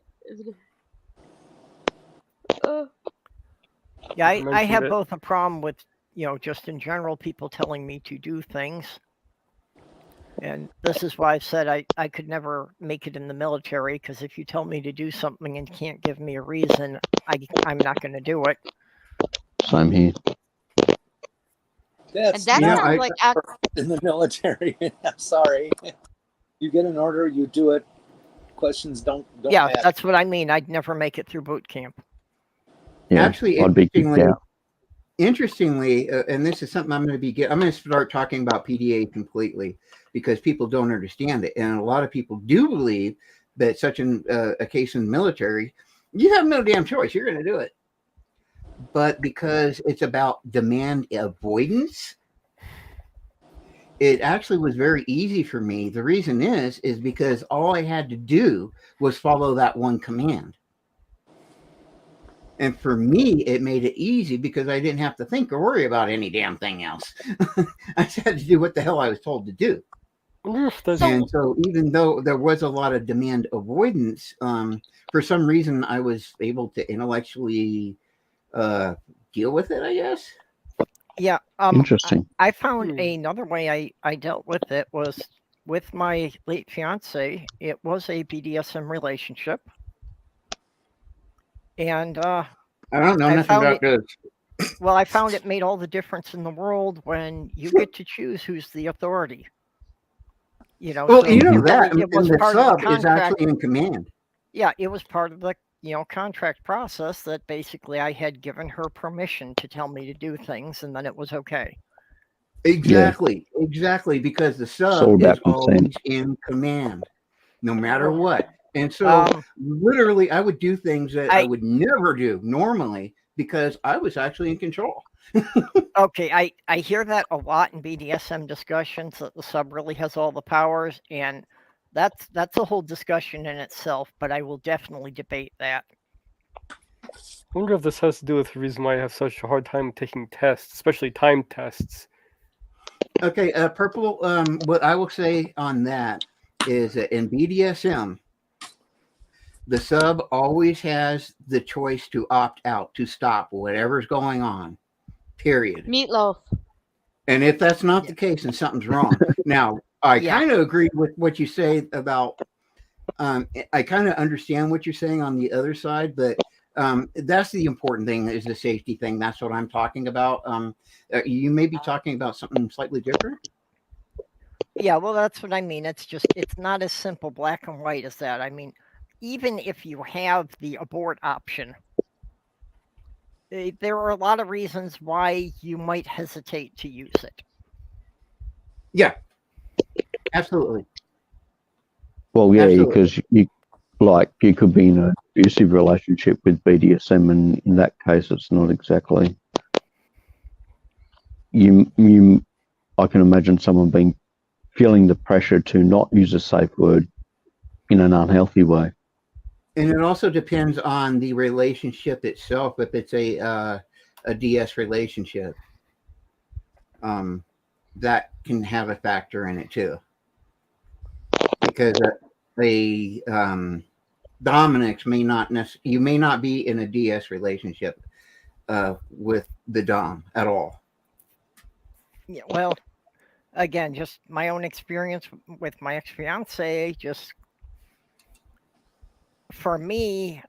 Yeah, I mentioned have it. both a problem with, just in general, people telling me to do things. And this is why I've said I could never make it in the military, because if you tell me to do something and can't give me a reason, I'm not going to do it. Same here. And that sounds like in the military. I'm sorry. You get an order, you do it. Questions don't Yeah, matter. that's what I mean. I'd never make it through boot camp. Yeah, Actually, I'd be kicked out. interestingly, and this is something I'm going to start talking about PDA completely because people don't understand it. And a lot of people do believe that such a case in the military, you have no damn choice. You're going to do it. But because it's about demand avoidance, it actually was very easy for me. The reason is because all I had to do was follow that one command. And for me, it made it easy because I didn't have to think or worry about any damn thing else. I just had to do what the hell I was told to do. And so even though there was a lot of demand avoidance, for some reason I was able to intellectually deal with it, I guess. Yeah. Interesting. I found another way I dealt with it was with my late fiance. It was a BDSM relationship. And I don't know nothing about this. Well, I found it made all the difference in the world when you get to choose who's the authority. Well, so that it was the part sub of the is contract. actually in command. Yeah, it was part of the contract process that basically I had given her permission to tell me to do things, and then it was okay. Exactly, because the sub is always in command, no matter what. And so, literally, I would do things that I would never do normally because I was actually in control. Okay, I hear that a lot in BDSM discussions, that the sub really has all the powers, and that's a whole discussion in itself, but I will definitely debate that. I wonder if this has to do with the reason why I have such a hard time taking tests, especially time tests. Okay, Purple, what I will say on that is that in BDSM, the sub always has the choice to opt out, to stop whatever's going on, period. Meatloaf. And if that's not the case, then something's wrong. Now, I Yeah. kind of agree with what you say about, I kind of understand what you're saying on the other side, but that's the important thing, is the safety thing. That's what I'm talking about. You may be talking about something slightly different. Yeah, well, that's what I mean. It's not as simple black and white as that. I mean, even if you have the abort option, there are a lot of reasons why you might hesitate to use it. Yeah, absolutely. Well, yeah, Absolutely. because you could be in an abusive relationship with BDSM, and in that case, it's not exactly. I can imagine someone feeling the pressure to not use a safe word in an unhealthy way. And it also depends on the relationship itself. If it's a DS relationship, that can have a factor in it too. Because Dominix may not you may not be in a DS relationship with the Dom at all. Yeah, well, again, just my own experience with my ex-fiance, just for me,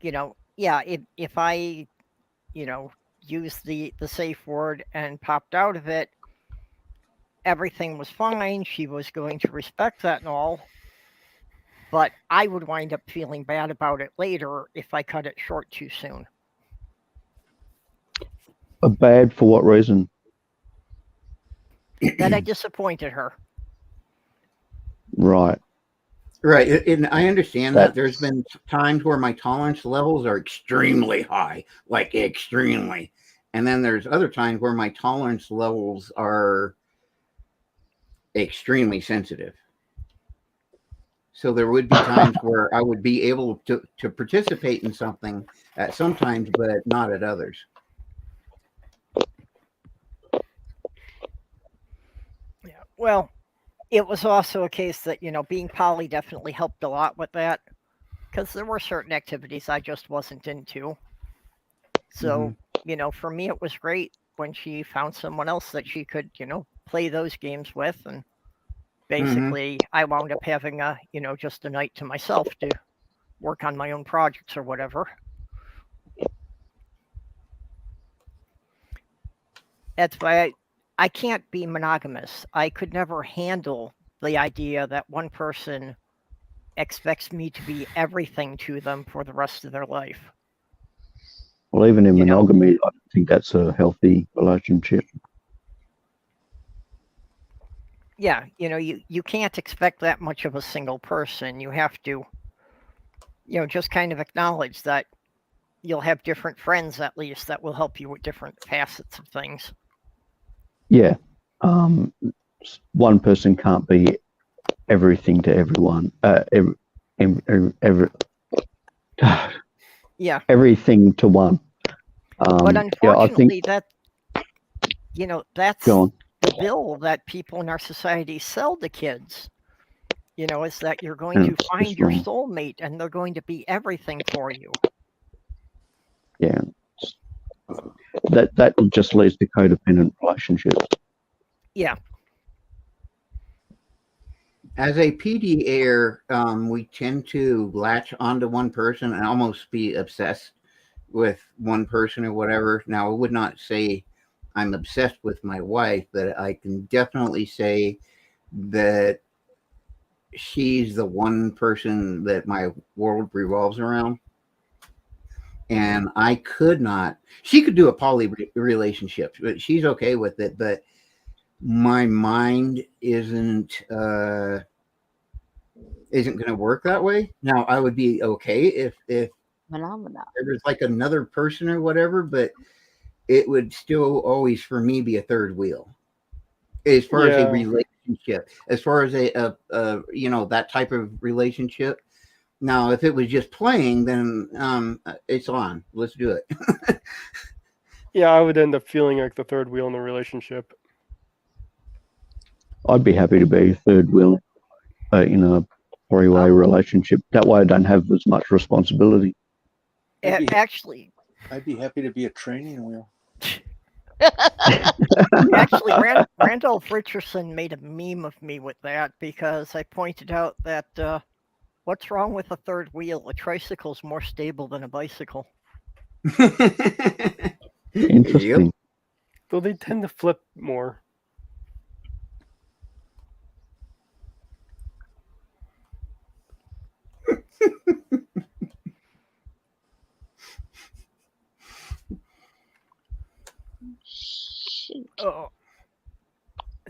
yeah, if I, used the safe word and popped out of it, everything was fine. She was going to respect that and all. But I would wind up feeling bad about it later if I cut it short too soon. Bad for what reason? That I disappointed her. Right. Right. And I understand that. There's been times where my tolerance levels are extremely high, like extremely. And then there's other times where my tolerance levels are extremely sensitive. So there would be times where I would be able to participate in something at some times, but not at others. Yeah. Well, it was also a case that, being poly definitely helped a lot with that, because there were certain activities I just wasn't into. So, for me, it was great when she found someone else that she could, play those games with. And basically, I wound up having just a night to myself to work on my own projects or whatever. That's why I can't be monogamous. I could never handle the idea that one person expects me to be everything to them for the rest of their life. Well, even in monogamy, I don't think that's a healthy relationship. Yeah, you can't expect that much of a single person. You have to, just kind of acknowledge that you'll have different friends, at least, that will help you with different facets of things. Yeah. One person can't be everything to everyone. Yeah. Everything to one. But unfortunately, that's Go on. the bill that people in our society sell to kids. Is that you're going to find your soulmate and they're going to be everything for you. Yeah. That just leads to codependent relationships. Yeah. As a PDAer, we tend to latch onto one person and almost be obsessed with one person or whatever. Now, I would not say I'm obsessed with my wife, but I can definitely say that she's the one person that my world revolves around. And I could not. She could do a poly relationship, but she's okay with it. But my mind isn't going to work that way. Now, I would be okay if there was like another person or whatever, but it would still always, for me, be a third wheel. As far as a relationship, as far as a that type of relationship. Now, if it was just playing, then it's on. Let's do it. Yeah, I would end up feeling like the third wheel in the relationship. I'd be happy to be third wheel in a three-way relationship. That way I don't have as much responsibility. Actually, I'd be happy to be a training wheel. actually, Randolph Richardson made a meme of me with that because I pointed out that what's wrong with a third wheel? A tricycle's more stable than a bicycle. Interesting. Though they tend to flip more. Shoot. Oh.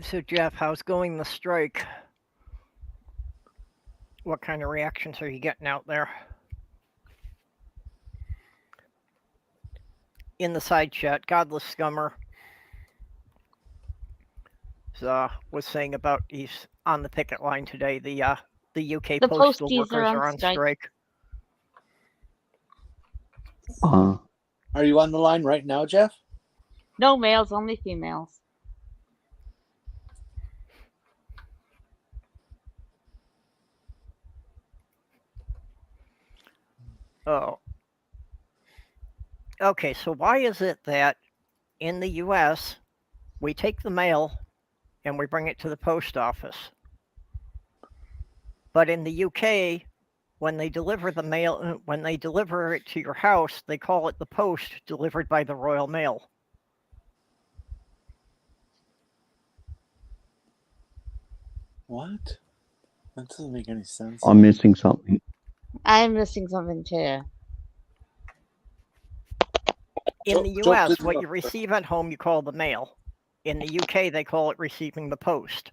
So, Jeff, how's going the strike? What kind of reactions are you getting out there? In the side chat, Godless Scummer was saying about he's on the picket line today. The UK The postal posties workers are on strike. Are you on the line right now, Jeff? No males, only females. Oh. Okay, so why is it that in the US we take the mail and we bring it to the post office, but in the UK when they deliver the mail, when they deliver it to your house, they call it the post delivered by the Royal Mail? What? That doesn't make any sense. I'm missing something. I'm missing something too. In the Joe, US, this what is you receive at home, you call the mail. In the UK, they call it receiving the post.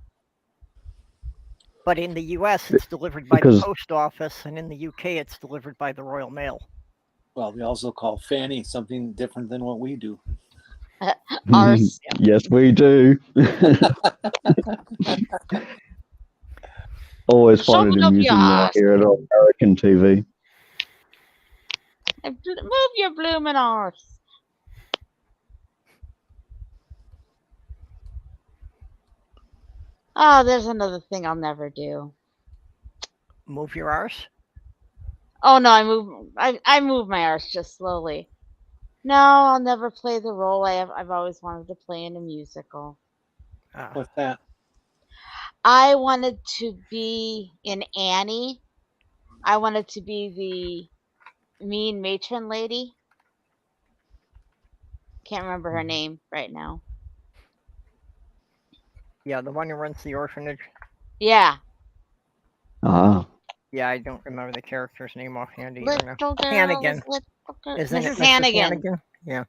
But in the US, it's delivered by the Because- post office, and in the UK, it's delivered by the Royal Mail. Well, we also call Fanny something different than what we do. Ours. Yes, we do. Always find it Shove it up amusing your when I ass. hear it on American TV. Move your blooming arse. Oh, there's another thing I'll never do. Move your arse? Oh no, I move my arse just slowly. No, I'll never play the role I've always wanted to play in a musical. What's that? I wanted to be in Annie. I wanted to be the mean matron lady. Can't remember her name right now. Yeah, the one who runs the orphanage. Yeah. Ah, Yeah, I don't remember the character's name offhand either. now. Little girls, Hannigan. little girls. Isn't it Mrs. Mrs. Hannigan. Hannigan? Yeah.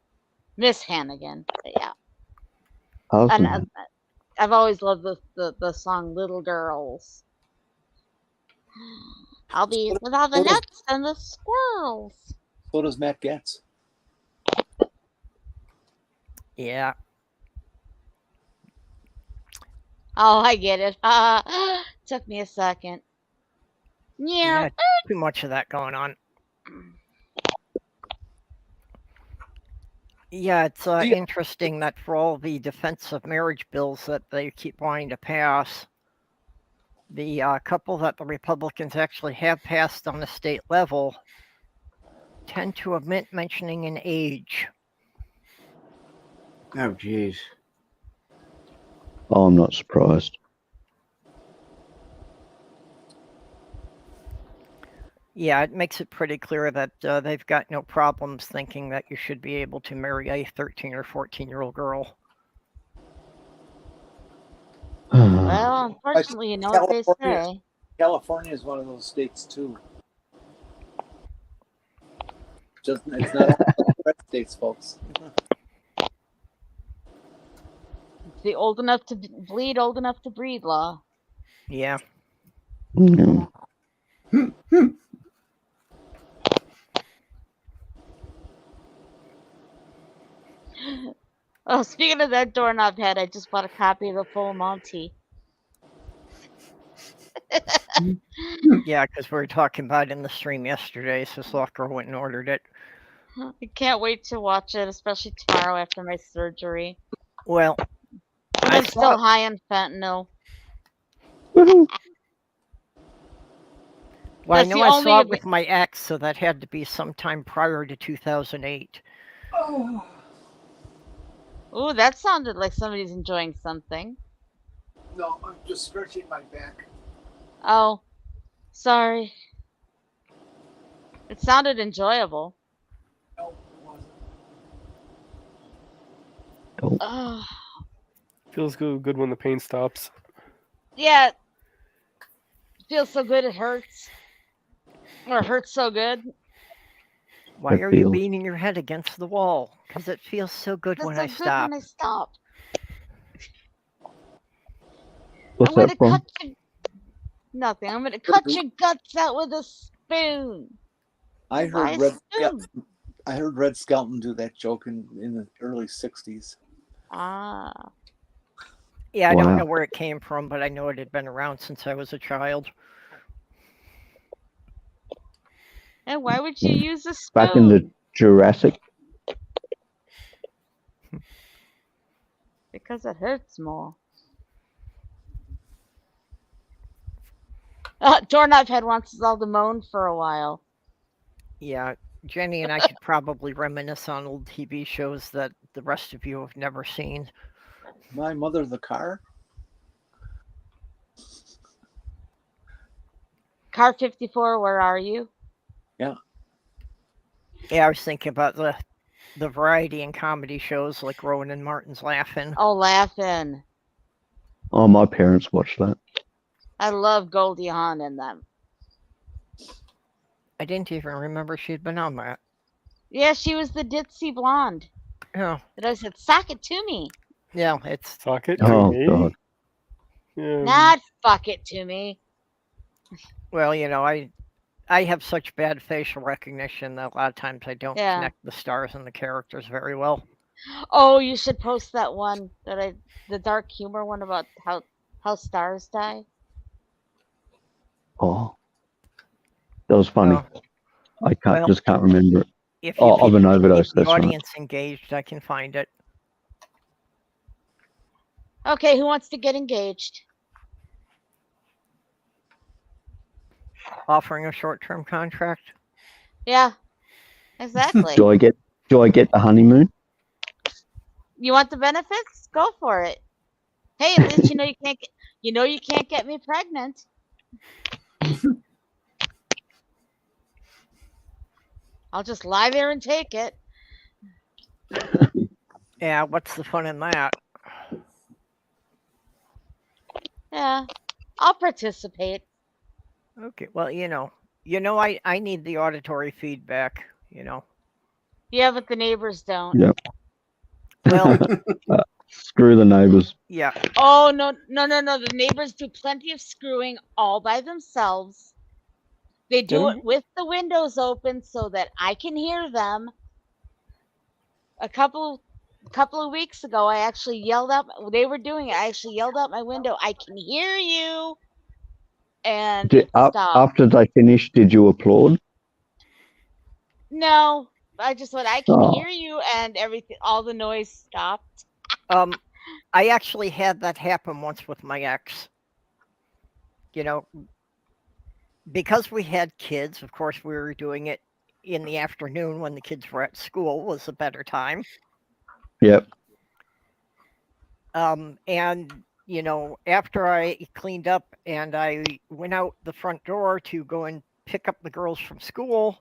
Miss Hannigan. Yeah. awesome. And I've always loved the song Little Girls. I'll be with all the What is- nuts and the squirrels. So does Matt Getz. Yeah. Oh, I get it. Took me a second. Yeah. Yeah, too much of that going on. Yeah, it's interesting that for all the defense of marriage bills that they keep wanting to pass, the couple that the Republicans actually have passed on the state level tend to omit mentioning an age. Oh, jeez. Oh, I'm not surprised. Yeah, it makes it pretty clear that they've got no problems thinking that you should be able to marry a 13 or 14-year-old girl. Well, unfortunately, you know what they California. say. California is one of those states too. It's not all the red states, folks. The old enough to bleed, old enough to breed law. Yeah. Mm. Oh, speaking of that doorknob head, I just bought a copy of the Full Monty. Yeah, because we were talking about it in the stream yesterday, so Slothgurl went and ordered it. I can't wait to watch it, especially tomorrow after my surgery. Well, I'm still high on fentanyl. Woohoo. Well, I That's know the I only saw it adva- with my ex, so that had to be sometime prior to 2008. Ooh, that sounded like somebody's enjoying something. No, I'm just stretching my back. Oh, sorry. It sounded enjoyable. No, it wasn't. Oh, Feels good when the pain stops. yeah. It feels so good it hurts. Or it hurts so good. Why It are you feels- beating your head against the wall? Because it feels so good Feels when so I good stop. when I stop. What's I'm gonna that from? cut your... Nothing. I'm gonna cut your guts out with a spoon. I Why heard a Red. spoon? I heard Red Skelton do that joke in the early '60s. Ah. Yeah, I don't Wow. know where it came from, but I know it had been around since I was a child. And why would you use a spoon? Back in the Jurassic. Because it hurts more. Doorknob Head wants us all to moan for a while. Yeah, Jenny and I could probably reminisce on old TV shows that the rest of you have never seen. My Mother the Car. Car 54, where are you? Yeah, I was thinking about the variety and comedy shows like Rowan and Martin's Laughing. Oh, Laughing. Oh, my parents watched that. I love Goldie Hawn in them. I didn't even remember she'd been on that. Yeah, she was the ditzy blonde. Yeah, That I said, sock it to me. yeah, it's Sock it to Oh me. God. Not fuck it to me. well, I have such bad facial recognition that a lot of times I don't Yeah. connect the stars and the characters very well. Oh, you should post that one the dark humor one about how stars die. Oh, that was funny. Oh, I well, just can't remember it. if Oh, you of an people overdose. keep the That's right. audience engaged, I can find it. Okay, who wants to get engaged? Offering a short-term contract. Yeah, exactly. Do I get the honeymoon? You want the benefits? Go for it. Hey, at least you know you can't get me pregnant. I'll just lie there and take it. Yeah, what's the fun in that? Yeah, I'll participate. Okay, well, I need the auditory feedback. Yeah, but the neighbors don't. Yep. Well, Screw the neighbors. Yeah. Oh, no. The neighbors do plenty of screwing all by themselves. They do it with the windows open so that I can hear them. A couple of weeks ago, I actually yelled out. They were doing it. I actually yelled out my window. I can hear you. And it stopped. After they finished, did you applaud? No, I just went. I can hear you, and everything. All the noise stopped. I actually had that happen once with my ex. Because we had kids, of course, we were doing it in the afternoon when the kids were at school was a better time. Yep. And after I cleaned up and I went out the front door to go and pick up the girls from school,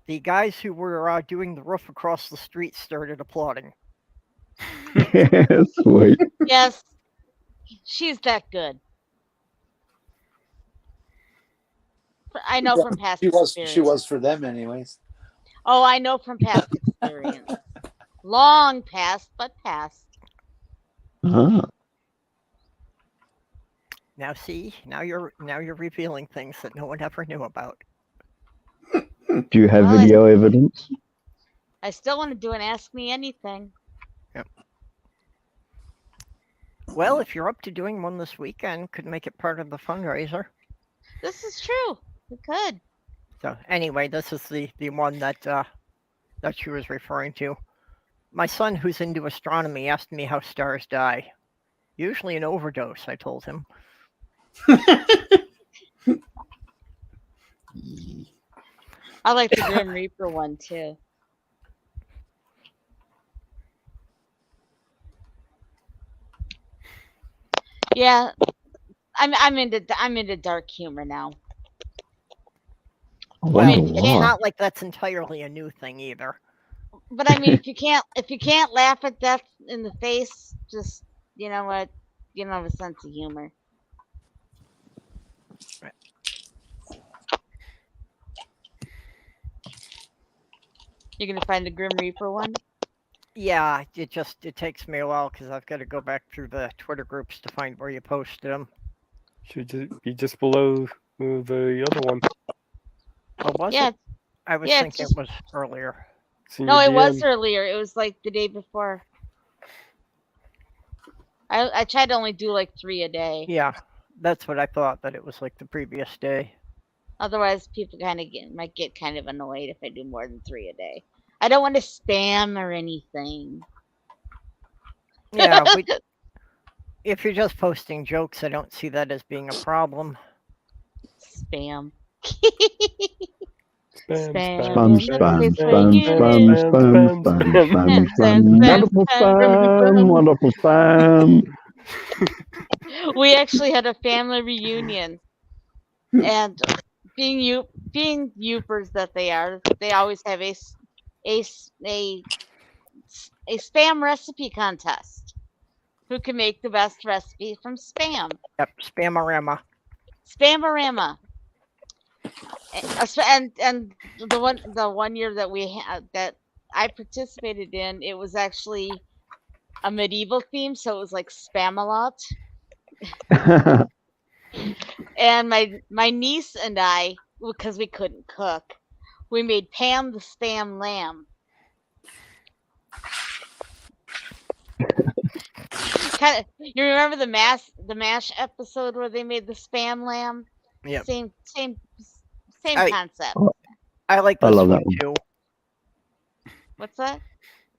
the guys who were doing the roof across the street started applauding. Sweet. Yes, she's that good. I know from past experience. She was for them anyways. Oh, I know from past experience. Long past, but past. Ah. Now see, now you're revealing things that no one ever knew about. Do you have video evidence? I still want to do an Ask Me Anything. Yep. Well, if you're up to doing one this weekend, could make it part of the fundraiser. This is true. We could. So anyway, this is the one that she was referring to. My son, who's into astronomy, asked me how stars die. Usually an overdose, I told him. I like the Grim Reaper one too. Yeah, I'm into dark humor now. I Well, wonder it's why. not like that's entirely a new thing either. But I mean, if you can't laugh at death in the face, just you know what, you don't have a sense of humor. You're gonna find the Grim Reaper one. Yeah, it takes me a while because I've got to go back through the Twitter groups to find where you posted them. Should be just below the other one. Oh, was Yeah, it? I was yeah, thinking it's it was earlier. It's in no, your it was DM. earlier. It was like the day before. I tried to only do like 3 a day. Yeah, that's what I thought, that it was like the previous day. Otherwise, people might get kind of annoyed if I do more than 3 a day. I don't want to spam or anything. Yeah, if you're just posting jokes, I don't see that as being a problem. Spam. Spam, Spam, in the spam, place where spam, you spam, live. spam, spam, spam, spam. Spam, Wonderful spam, wonderful spam. We actually had a family reunion, and being youpers that they are, they always have a spam recipe contest. Who can make the best recipe from spam? Yep, Spamorama. Spamorama. And the one year that we had that I participated in, it was actually a medieval theme, so it was like Spamalot. And my niece and I, because we couldn't cook, we made Pam the Spam Lamb. You remember the MASH episode where they made the Spam Lamb? Yep. Same I- concept. I like I this love one that one. too. What's that?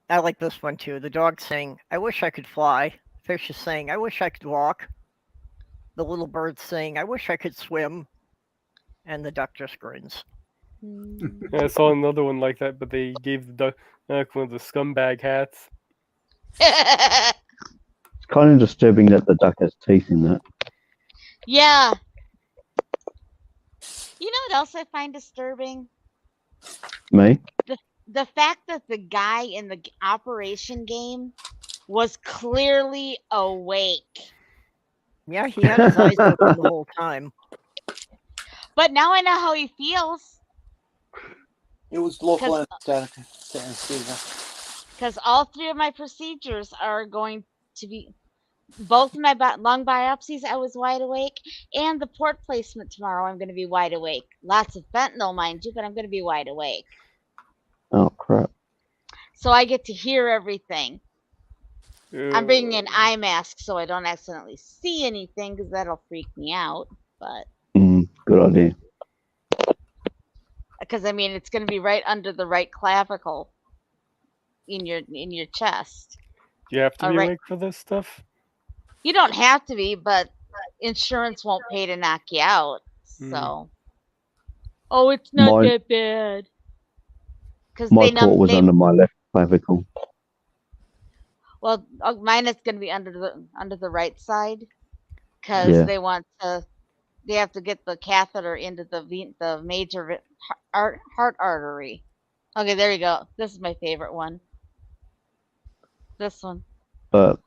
I like this one too. The dog saying, "I wish I could fly." Fish is saying, "I wish I could walk." The little bird saying, "I wish I could swim." And the duck just grins. Yeah, I saw another one like that, but they gave the duck one of the scumbag hats. It's kind of disturbing that the duck has teeth in that. Yeah. You know what else I find disturbing? Me? The fact that the guy in the operation game was clearly awake. Yeah, he had his eyes open the whole time. But now I know how he feels. It was local 'Cause- anesthesia. Because all 3 of my procedures are going to be both of my lung biopsies. I was wide awake, and the port placement tomorrow. I'm going to be wide awake. Lots of fentanyl, mind you, but I'm going to be wide awake. Oh crap! So I get to hear everything. I'm bringing an eye mask so I don't accidentally see anything, because that'll freak me out. But Good idea. because I mean, it's going to be right under the right clavicle in your chest. Do you have to be Alright. awake for this stuff? You don't have to be, but insurance won't pay to knock you out. So, oh, it's not My- that bad. Because My they port was under my left clavicle. Well, mine is going to be under the right side, because Yeah. they have to get the catheter into the major heart artery. Okay, there you go. This is my favorite one. This one.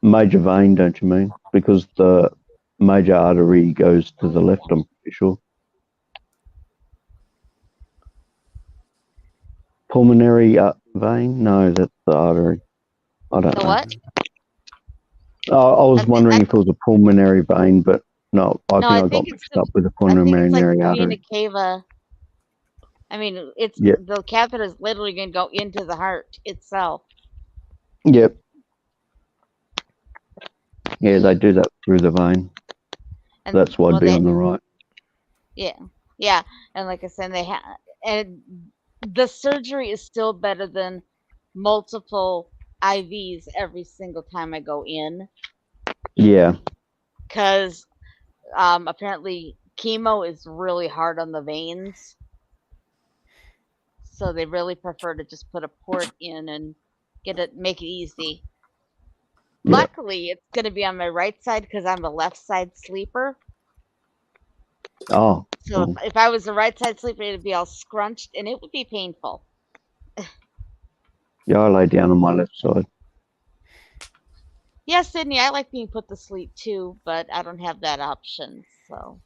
Major vein, don't you mean? Because the major artery goes to the left, I'm pretty sure. Pulmonary vein? No, that's the artery. I don't The know. what? I was wondering if it was a pulmonary vein, but no, I No, I think I got think it's mixed up with a I think it's like pulmonary the vena artery. cava. I mean, it's Yep. the catheter is literally going to go into the heart itself. Yep. Yeah, they do that through the vein. And That's why it'd be they- on the right. Yeah, and like I said, and the surgery is still better than multiple IVs every single time I go in, Yeah. because apparently chemo is really hard on the veins. so they really prefer to just put a port in and make it easy. Yeah. Luckily, it's going to be on my right side because I'm a left side sleeper. Oh, So cool. if I was a right side sleeper, it'd be all scrunched and it would be painful. Yeah, I lay down on my left side. Yeah, Sydney, I like being put to sleep too, but I don't have that option. So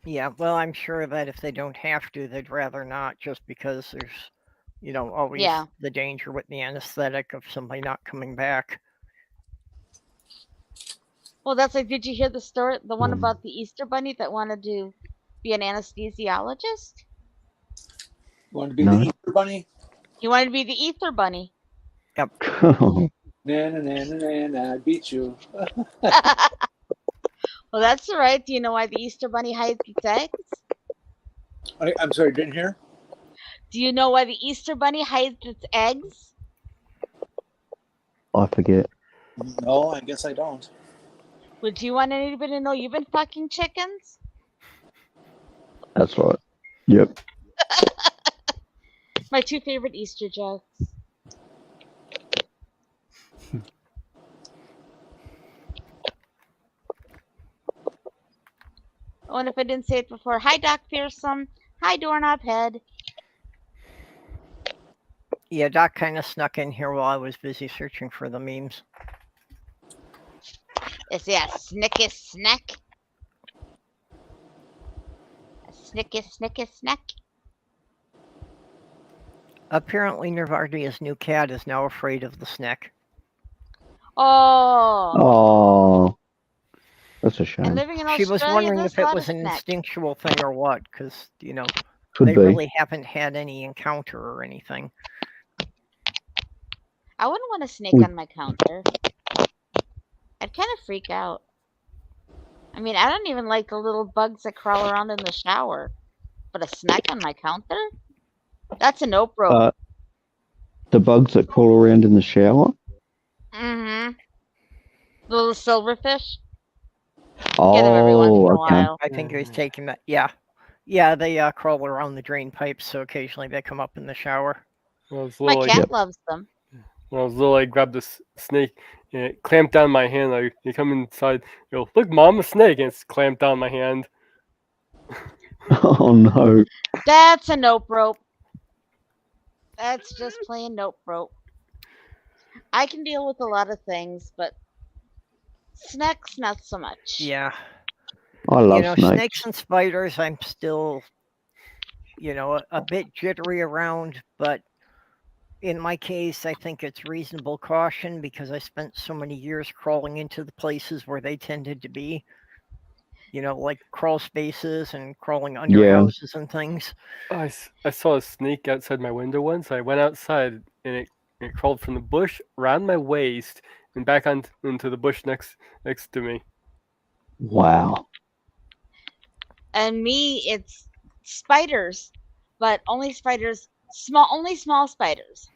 Yeah, well, I'm sure that if they don't have to, they'd rather not, just because there's, always Yeah. the danger with the anesthetic of somebody not coming back. well, that's like, did you hear the story, the one Mm. about the Easter Bunny that wanted to be an anesthesiologist? You want to be No. the Easter Bunny? He wanted to be the Ether Bunny. Na na na na na, I beat you. Well, that's all right. Do you know why the Easter Bunny hides its eggs? I'm sorry, didn't hear. Do you know why the Easter Bunny hides its eggs? I forget. No, I guess I don't. Would you want anybody to know you've been fucking chickens? That's right. Yep. My two favorite Easter jokes. Oh, and if I didn't say it before, hi Doc Fearsome. Hi Doorknob Head. Yeah, Doc kind of snuck in here while I was busy searching for the memes. Is it a snicky snack? A snicky snack? Apparently, Nervardia's new cat is now afraid of the Snek. Oh. Oh, that's a And shame. living in She was Australia, wondering there's if a it lot was of an snacks. instinctual thing or what, because, Could they be. really haven't had any encounter or anything. I wouldn't want a snake We- on my counter. I'd kind of freak out. I mean, I don't even like the little bugs that crawl around in the shower. But a snake on my counter? That's a nope rope. Uh, the bugs that crawl around in the shower. Mm-hmm. Little silverfish. Oh, Get them every once in a okay. while. I think he was taking that. Yeah. Yeah, they crawl around the drain pipes, so occasionally they come up in the shower. When I was My little, cat loves them. when I was little, I grabbed this snake and it clamped down my hand. Like, you come inside, you go, look, Mom, a snake, and it's clamped down my hand. Oh no. That's a nope rope. That's just plain nope rope. I can deal with a lot of things, but snakes not so much. Yeah. I love snakes. Snakes and spiders, I'm still, a bit jittery around, but in my case, I think it's reasonable caution because I spent so many years crawling into the places where they tended to be, like crawl spaces and crawling under Yeah. houses and things. I saw a snake outside my window once. I went outside and it crawled from the bush around my waist and back into the bush next to me. Wow. And me, it's spiders, but only small spiders.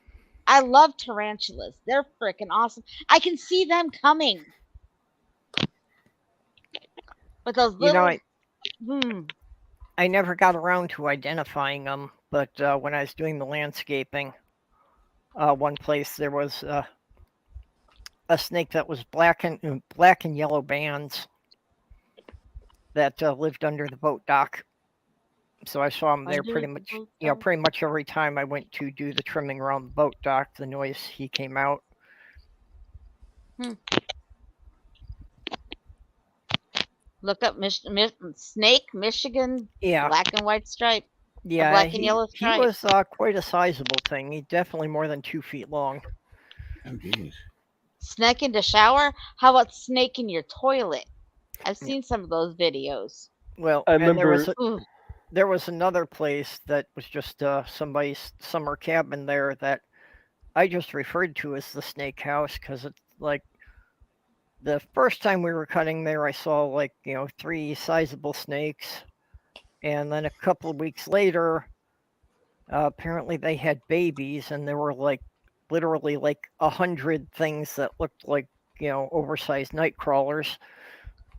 I love tarantulas. They're freaking awesome. I can see them coming. But those little... I never got around to identifying them, but when I was doing the landscaping, one place there was a snake that was black and yellow bands that lived under the boat dock. So I saw him there pretty much every time I went to do the trimming around the boat dock. The noise he came out. Look up snake, Michigan, Yeah, black and white stripe. yeah. black and yellow He stripe. was quite a sizable thing. He definitely more than 2 feet long. Oh, geez. Snake in the shower? How about snake in your toilet? I've seen some of those videos. Well, I and remember. there was another place that was just somebody's summer cabin there that I just referred to as the snake house because it's like the first time we were cutting there, I saw 3 sizable snakes, and then a couple of weeks later, apparently they had babies, and there were literally 100 things that looked like oversized night crawlers.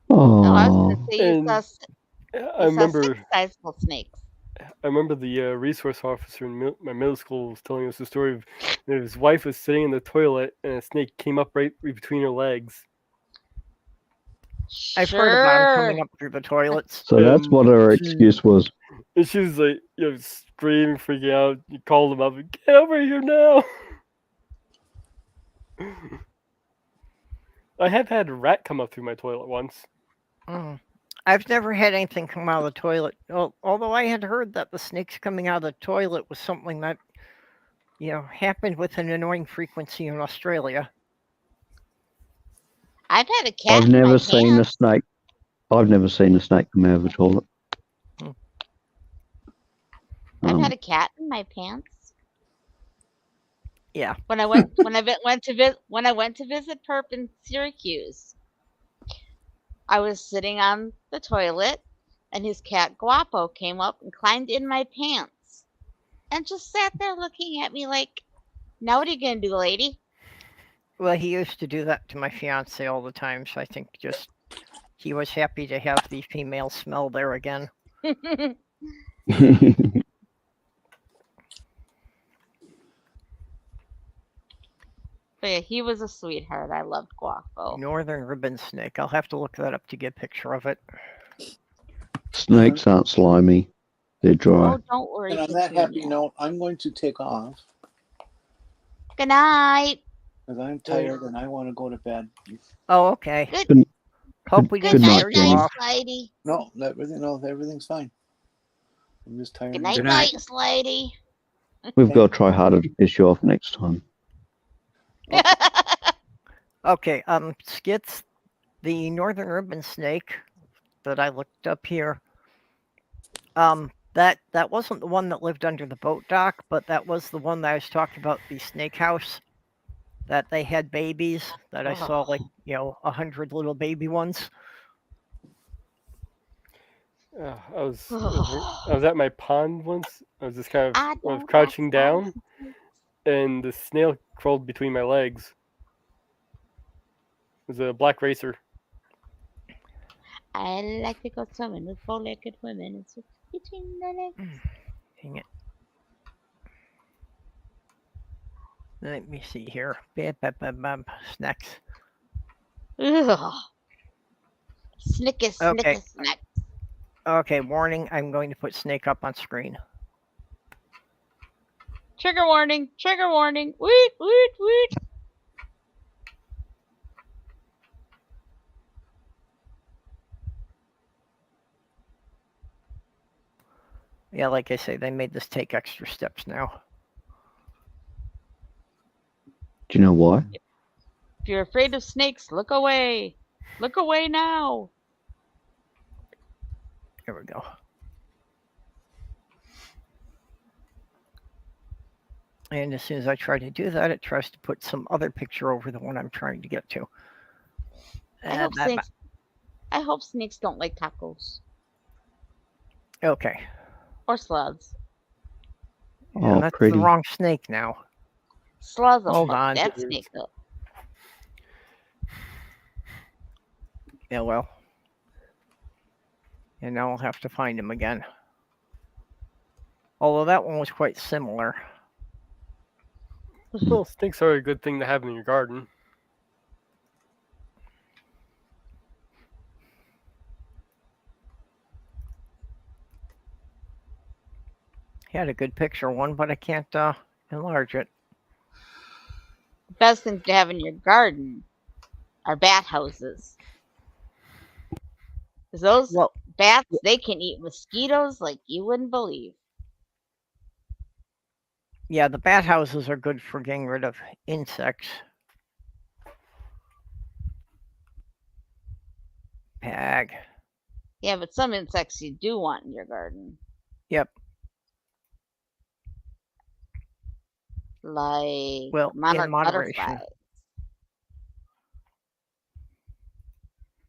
No, I was Oh, going to say you And saw I remember 6 sizable snakes. I remember the resource officer in my middle school was telling us the story of his wife was sitting in the toilet and a snake came up right between her legs. I've heard about them Sure. coming up through the toilets. So that's And what her she- excuse was. And she was like, screaming, freaking out. You called him up, get over here now. I have had a rat come up through my toilet once. Mm. I've never had anything come out of the toilet. Although I had heard that the snakes coming out of the toilet was something that, happened with an annoying frequency in Australia. I've had a cat I've in my never seen a pants. snake. I've never seen a snake come out of a toilet. I've Um, had a cat in my pants. Yeah. When I went to visit Perp in Syracuse, I was sitting on the toilet, and his cat Guapo came up and climbed in my pants, and just sat there looking at me like, "Now what are you gonna do, lady?" Well, he used to do that to my fiance all the time, so I think just he was happy to have the female smell there again. But yeah, he was a sweetheart. I loved Guapo. Northern ribbon snake. I'll have to look that up to get a picture of it. Snakes aren't slimy. They're dry. Oh, don't worry. And on that happy Petunia. note, I'm going to take off Good night. because I'm tired and I want to go to bed. Oh, okay. Good. Hope we Good didn't night, scare you Jamie. nice off. lady. No, everything's fine. I'm just tired. Good night, Good night. nice lady. We've got to try harder to piss you off next time. Okay, Skits, the northern ribbon snake that I looked up here, that wasn't the one that lived under the boat dock, but that was the one that I was talking about, the snake house, that they had babies, that I saw like, 100 little baby ones. I was at my pond once. I was just kind I of don't crouching like down, and the snail crawled between my legs. It was a black racer. I like to go swimming with four-legged women and sit between the legs. Dang it. Let me see here. Sneks. Ugh. Snickers, Okay. snickers, snack. Okay, warning, I'm going to put snake up on screen. Trigger warning, trigger warning. Woot, woot, woot. Yeah, like I say, they made this take extra steps now. Do you know why? If you're afraid of snakes, look away. Look away now. Here we go. And as soon as I try to do that, it tries to put some other picture over the one I'm trying to get to. I hope snakes don't like tacos Okay. or slugs. Yeah, Oh, that's pretty. the wrong snake now. Slugs will Hold fuck on. that snake up. Yeah, well. And now I'll have to find him again. Although that one was quite similar. Well, snakes are a good thing to have in your garden. He had a good picture one, but I can't enlarge it. The best thing to have in your garden are bat houses. Because those Well, bats, they can eat mosquitoes like you wouldn't believe. yeah, the bat houses are good for getting rid of insects. Pag. Yeah, but some insects you do want in your garden. Yep. Like Well, monarch in moderation. butterflies.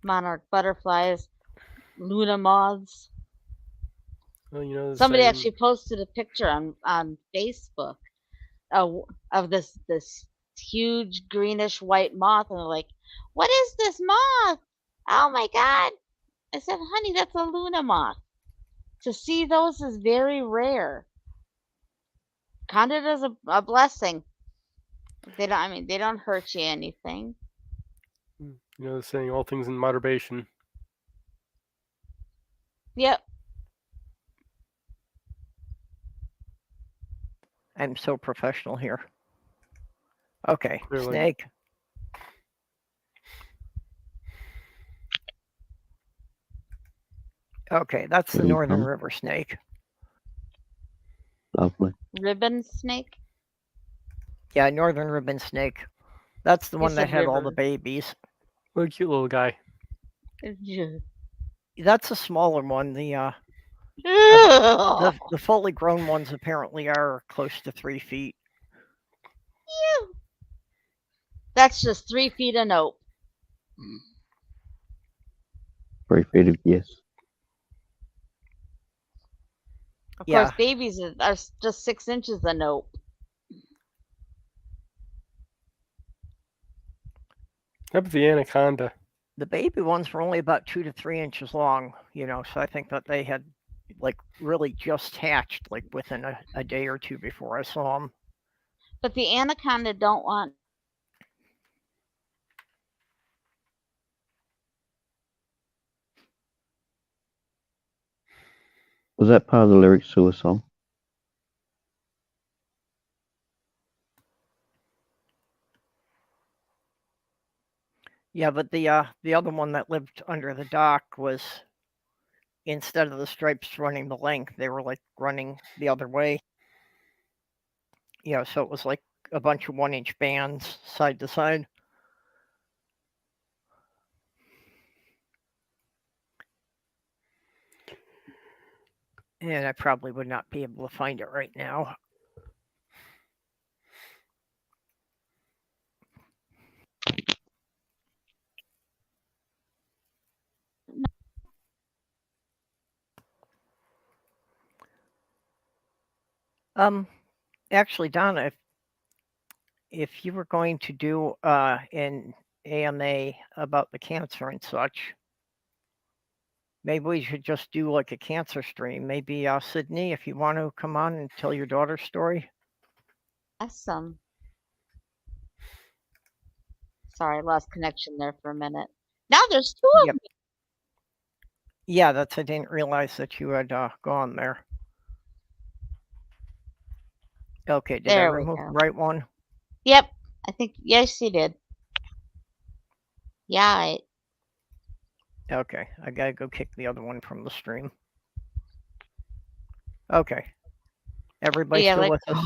Monarch butterflies, Luna moths. Well, you know, Somebody saying- actually posted a picture on Facebook of this huge greenish white moth, and they're like, "What is this moth? Oh my god!" I said, "Honey, that's a Luna moth." To see those is very rare. Count it as a blessing. They don't. I mean, they don't hurt you anything. You know, the saying, all things in moderation. Yep. I'm so professional here. Okay, Clearly. snake. Okay, that's the There you northern go. river snake. Lovely. Ribbon snake. Yeah, northern ribbon snake. That's the You one that said had all the river. babies. What a cute little guy. That's a smaller one. The fully grown ones apparently are close to 3 feet. That's just 3 feet of nope. 3 feet of yes. Of Yeah. course, babies are just 6 inches of nope. How about the anaconda? The baby ones were only about 2 to 3 inches long, so I think that they had like really just hatched like within a day or two before I saw them. But the anaconda don't want. Was that part of the lyrics to a song? Yeah, but the other one that lived under the dock was, instead of the stripes running the length, they were like running the other way. So it was like a bunch of 1-inch bands side to side. And I probably would not be able to find it right now. Actually, Donna, if you were going to do an AMA about the cancer and such, maybe we should just do like a cancer stream. Maybe Sydney, if you want to come on and tell your daughter's story. Awesome. Sorry, I lost connection there for a minute. Now there's 2 of Yep. me. Yeah, I didn't realize that you had gone there. Okay, did I There we remove go. the right one? Yep. I think, yes, you did. Yeah. Okay, I gotta go kick the other one from the stream. Okay. Everybody Yeah, still like- with us?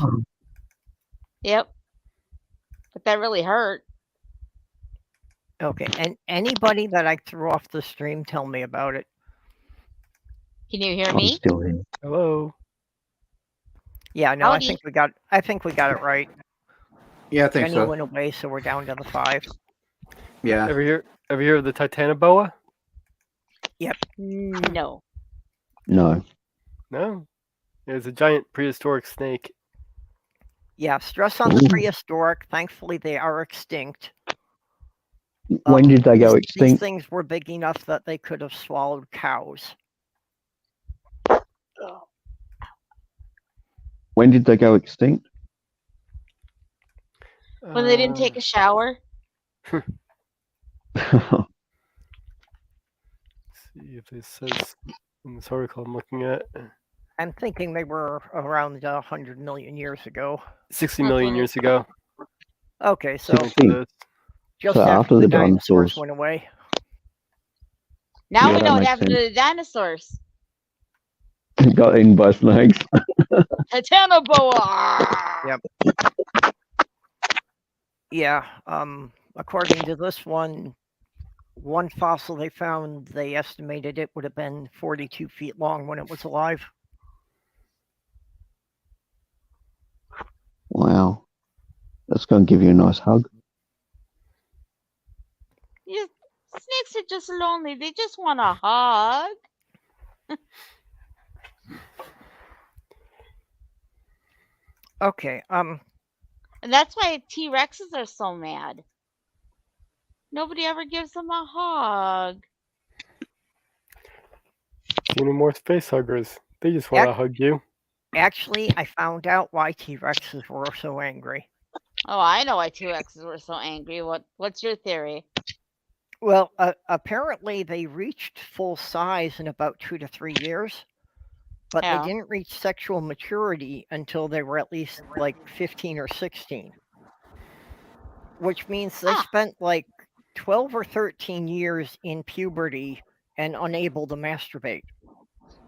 Yep. But that really hurt. Okay, and anybody that I threw off the stream, tell me about it. Can you hear I'm me? still here. Hello. Yeah, no, Howdy. I think we got it right. Yeah, I think Jenny so. went away, so we're down to the 5. Yeah. Ever hear of the Titanoboa? No. No. No. It's a giant prehistoric snake. Yeah, stress on the Ooh. prehistoric. Thankfully, they are extinct. When did they go These extinct? things were big enough that they could have swallowed cows. When did they go extinct? When they didn't take a shower? See if it says in this article I'm looking at. I'm thinking they were around 100 million years ago. 60 million years ago. Okay, so Sixty. just So after after the the dinosaurs dinosaurs. went away. Now Yeah, we that know what makes happened sense. to the dinosaurs. Got eaten by snakes. Titanoboa! Yep. Yeah, according to this one fossil they found, they estimated it would have been 42 feet long when it was alive. Wow. That's going to give you a nice hug. Yeah, snakes are just lonely. They just want a hug. Okay, And that's why T-Rexes are so mad. Nobody ever gives them a hug. See any more face huggers? They just want to hug you. Actually, I found out why T-Rexes were so angry. Oh, I know why T-Rexes were so angry. What's your theory? Well, apparently they reached full size in about 2 to 3 years, but Yeah. they didn't reach sexual maturity until they were at least like 15 or 16. Which means they spent like 12 or 13 years in puberty and unable to masturbate.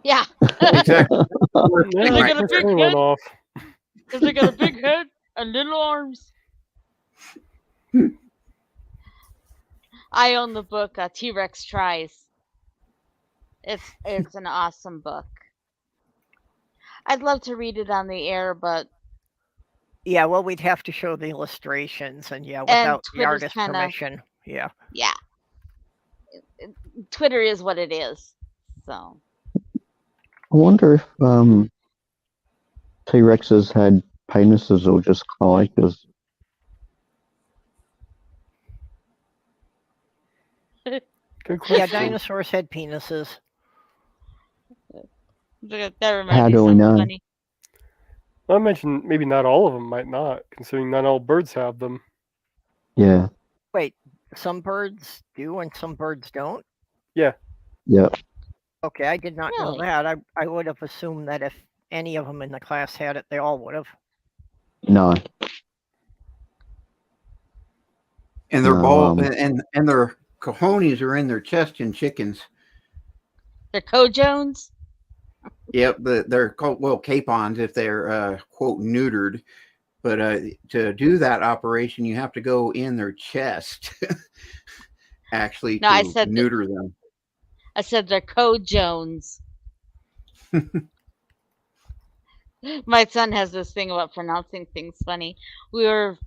Yeah. Exactly. Yeah, They got a that's big went head. off. Because they got a big head and little arms. I own the book T-Rex Tries. It's an awesome book. I'd love to read it on the air, but Yeah, well, we'd have to show the illustrations, and without the Twitter's artist kinda- permission, yeah. Twitter is what it is. So I wonder if T-Rexes had penises or just cloacas. Good Yeah, question. dinosaurs had penises. that reminds How me do of we something know? funny. I mentioned maybe not all of them might not, considering not all birds have them. Yeah, Wait, some birds do and some birds don't? yeah. Okay, I did not know Really? that. I would have assumed that if any of them in the class had it, they all would have. No, And their No, ball and their cojones are in their chest in chickens. They're co-Jones. Yep, they're called capons if they're quote neutered. But to do that operation, you have to go in their chest, actually, No, to I said neuter them. I said they're co-Jones. My son has this thing about pronouncing things funny. We were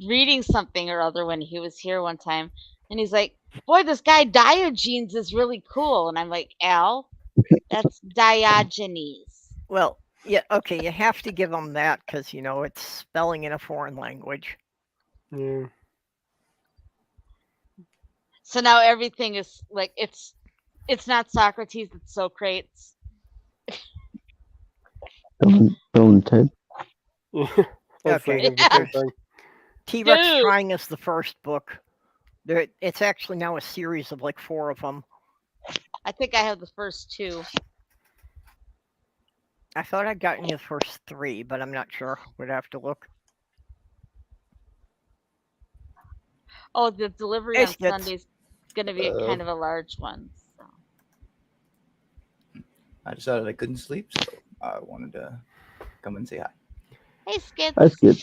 reading something or other when he was here one time, and he's like, "Boy, this guy Diogenes is really cool." And I'm like, "Al, that's Diogenes." Well, yeah, okay, you have to give them that because, it's spelling in a foreign language. Yeah. So now everything is like it's not Socrates, it's Socrates. Bill and Ted. That's Okay, like the same there's thing. T-Rex Dude. Trying is the first book. It's actually now a series of like 4 of them. I think I have the first 2. I thought I'd gotten you the first 3, but I'm not sure. Would have to look. Oh, the delivery Hey, on Skits. Sundays is going to be kind of a large one. So. I decided I couldn't sleep, so I wanted to come and say hi. Hey, Skits. That's good.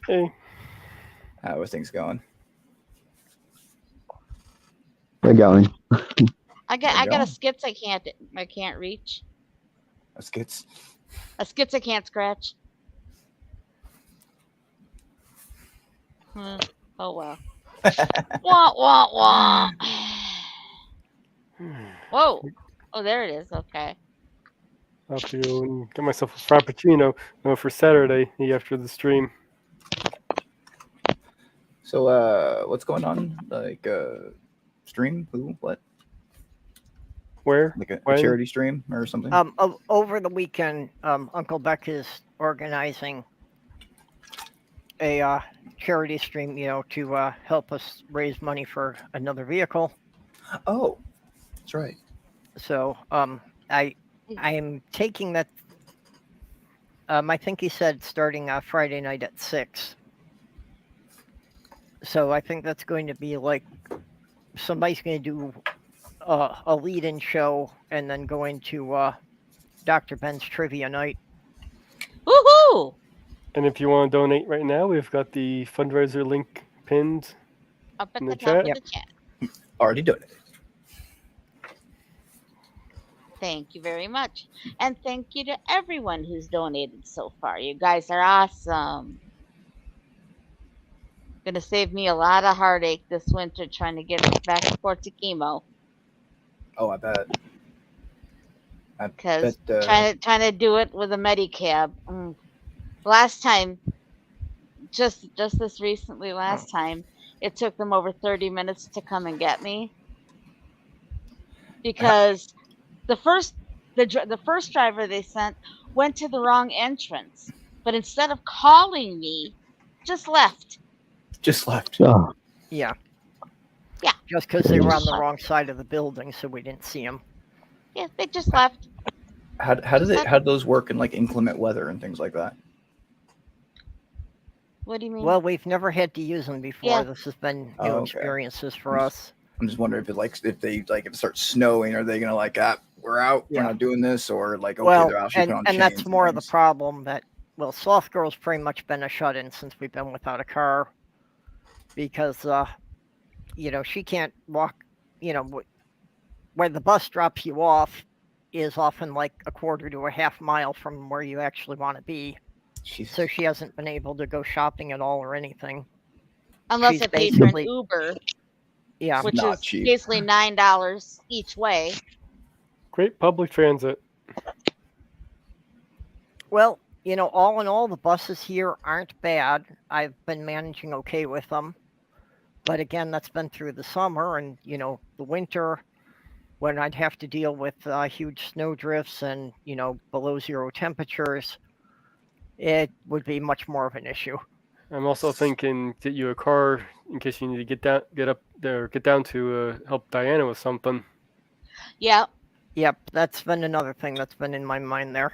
Hey, How are things going? They're going. I got There you a go. Skits I can't reach. Skits. A Skits I can't scratch. Oh well. Wah wah wah. Whoa. Oh, there it is. Okay. I'll have to go and get myself a frappuccino for Saturday after the stream. So, what's going on? Like, stream? Who? What? Where? Like a When? charity stream or something? Over the weekend, Uncle Beck is organizing a charity stream, to help us raise money for another vehicle. Oh, that's right. So, I'm taking that. I think he said starting Friday night at 6. So I think that's going to be like somebody's going to do a lead-in show and then go into Dr. Ben's trivia night. Woohoo! And if you want to donate right now, we've got the fundraiser link pinned. Up at In the the top chat? of the chat. Already doing it. Thank you very much. And thank you to everyone who's donated so far. You guys are awesome. Gonna save me a lot of heartache this winter trying to get back and forth to chemo. Oh, I bet. I Because bet. trying to do it with a Medicab. Last time, just this recently, last time, it took them over 30 minutes to come and get me. Because the first the first driver they sent went to the wrong entrance, but instead of calling me, just left. Just left. Oh, Yeah. Yeah. Just because they were on Just the left. wrong side of the building, so we didn't see them. Yeah, they just left. How do those work in like inclement weather and things like that? What do you mean? Well, we've never had to use them before. Yeah. This has been new Oh, okay. experiences for us. I'm just wondering if it starts snowing, are they gonna like we're out, Yeah. we're not doing this, or like okay, Well, they're actually put on and that's chains more of the things? problem that, well, Slothgurl's pretty much been a shut-in since we've been without a car because, she can't walk, where the bus drops you off is often like a quarter to a half mile from where you actually want to be. Jesus. So she hasn't been able to go shopping at all or anything. Unless she's I pay for an basically- Uber, Yeah. which Not is cheap. basically $9 each way. Great public transit. Well, all in all, the buses here aren't bad. I've been managing okay with them. But again, that's been through the summer and, the winter when I'd have to deal with huge snow drifts and, below zero temperatures. It would be much more of an issue. I'm also thinking get you a car in case you need to get down to help Diana with something. Yeah, Yep, that's been another thing that's been in my mind there.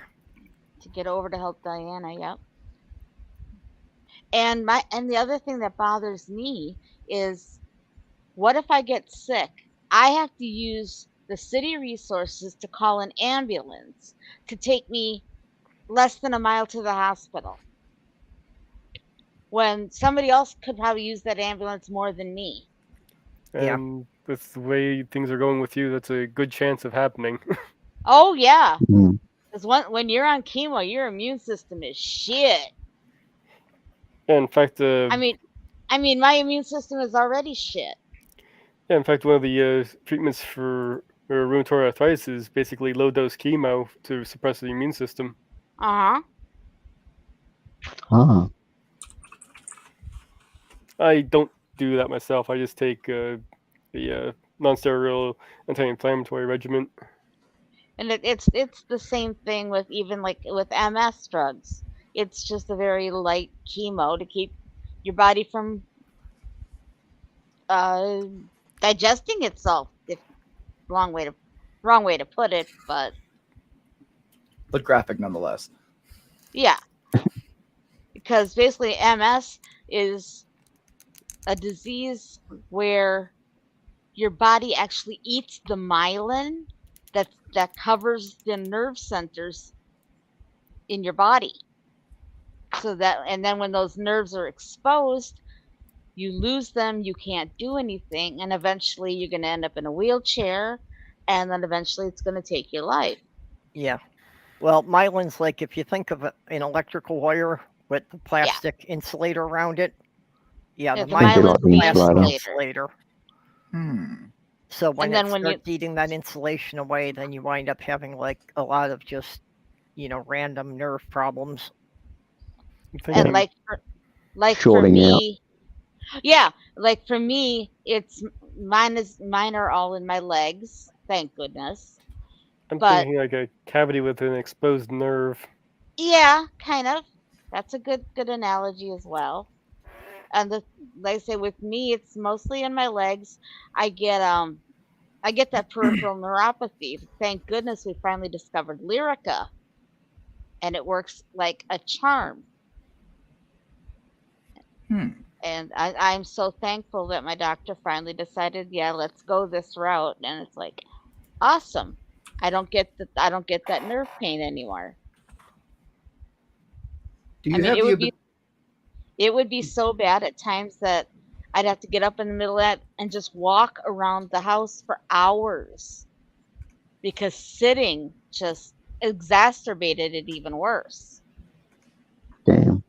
to get over to help Diana. Yep. And the other thing that bothers me is, what if I get sick? I have to use the city resources to call an ambulance to take me less than a mile to the hospital, when somebody else could probably use that ambulance more than me. Yeah. And with the way things are going with you, that's a good chance of happening. Oh yeah, mm, because when you're on chemo, your immune system is shit. In fact, I mean, my immune system is already shit. in fact, one of the treatments for rheumatoid arthritis is basically low dose chemo to suppress the immune system. Uh-huh. ah, I don't do that myself. I just take the non-steroidal anti-inflammatory regimen. And it's the same thing with even like with MS drugs. It's just a very light chemo to keep your body from digesting itself. If wrong way to put it, but graphic nonetheless. yeah. Because basically MS is a disease where your body actually eats the myelin that covers the nerve centers in your body. And then when those nerves are exposed, you lose them, you can't do anything, and eventually you're going to end up in a wheelchair, and then eventually it's going to take your life. Yeah. Well, myelin's like, if you think of an electrical wire with the plastic insulator around it. Yeah, Yeah, the the myelin's myelin's a the plastic insulator. insulator. So And when then it when you- starts eating that insulation away, then you wind up having like a lot of just, random nerve problems. And like for Shorting me, yeah, like for me, it's mine are all in my legs, thank goodness. I'm But- thinking like a cavity with an exposed nerve. Yeah, kind of. That's a good analogy as well. And like I say, with me, it's mostly in my legs. I get that peripheral neuropathy. Thank goodness we finally discovered Lyrica, and it works like a charm. And I'm so thankful that my doctor finally decided, yeah, let's go this route. And it's like, awesome. I don't get that nerve pain anymore. Do you I mean, have it would be so bad at times that I'd have to get up in the middle of that and just walk around the house for hours, because sitting just exacerbated it even worse. damn.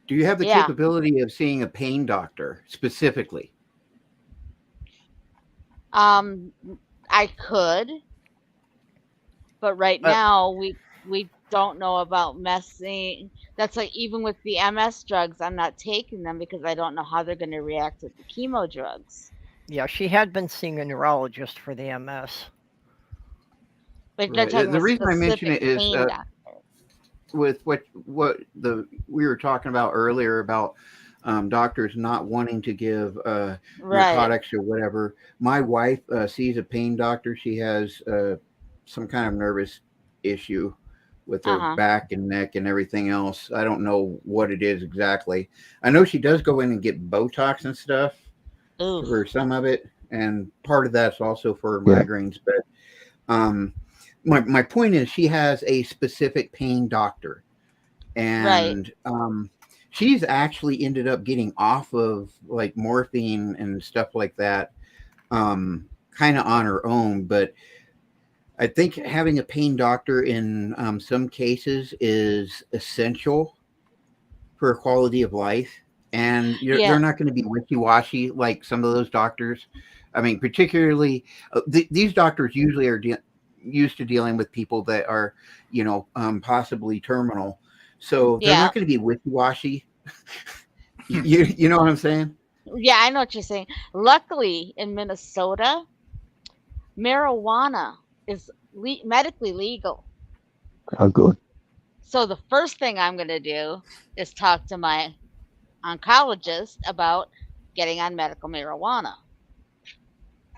Do you have the Yeah. capability of seeing a pain doctor specifically? I could, but right now we don't know about messing. That's like, even with the MS drugs, I'm not taking them because I don't know how they're going to react with the chemo drugs. Yeah, she had been seeing a neurologist for the MS. Like they're Right. talking The about reason I mention specific it is pain doctor. with what we were talking about earlier about doctors not wanting to give Right. narcotics or whatever. My wife sees a pain doctor. She has some kind of nervous issue with her Uh-huh. back and neck and everything else. I don't know what it is exactly. I know she does go in and get Botox and stuff Oof. for some of it, and part of that's also for Yeah. migraines. But my point is, she has a specific pain doctor, and she's actually ended up getting off of like morphine and stuff like that, kind of on her own. But I think having a pain doctor in some cases is essential for quality of life. And Yeah. they're not going to be wishy-washy like some of those doctors. I mean, particularly these doctors usually are used to dealing with people that are, possibly terminal. So they're Yeah. not going to be wishy-washy. You know what I'm saying? Yeah, I know what you're saying. Luckily, in Minnesota, marijuana is medically legal. Oh, good. So the first thing I'm going to do is talk to my oncologist about getting on medical marijuana.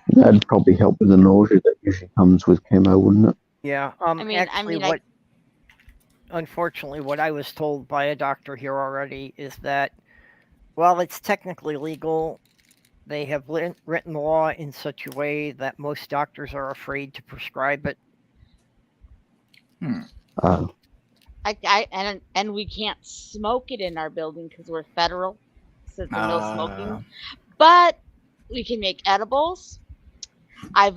That'd probably help with the nausea that usually comes with chemo, wouldn't it? Yeah. Actually, unfortunately, what I was told by a doctor here already is that while it's technically legal, they have written the law in such a way that most doctors are afraid to prescribe it. Oh, And we can't smoke it in our building because we're federal, so it's no smoking. But we can make edibles. I've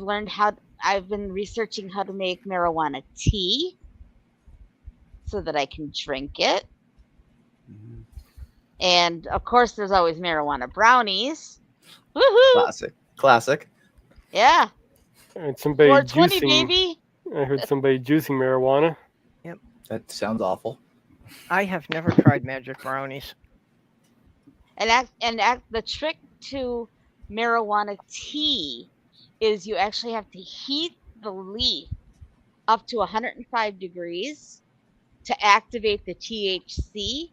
been researching how to make marijuana tea so that I can drink it. Mhm. And of course, there's always marijuana brownies. Woohoo! Classic. Yeah. And somebody 420, juicing. baby. I heard somebody juicing marijuana. That sounds awful. I have never tried magic brownies. And the trick to marijuana tea is you actually have to heat the leaf up to 105 degrees to activate the THC,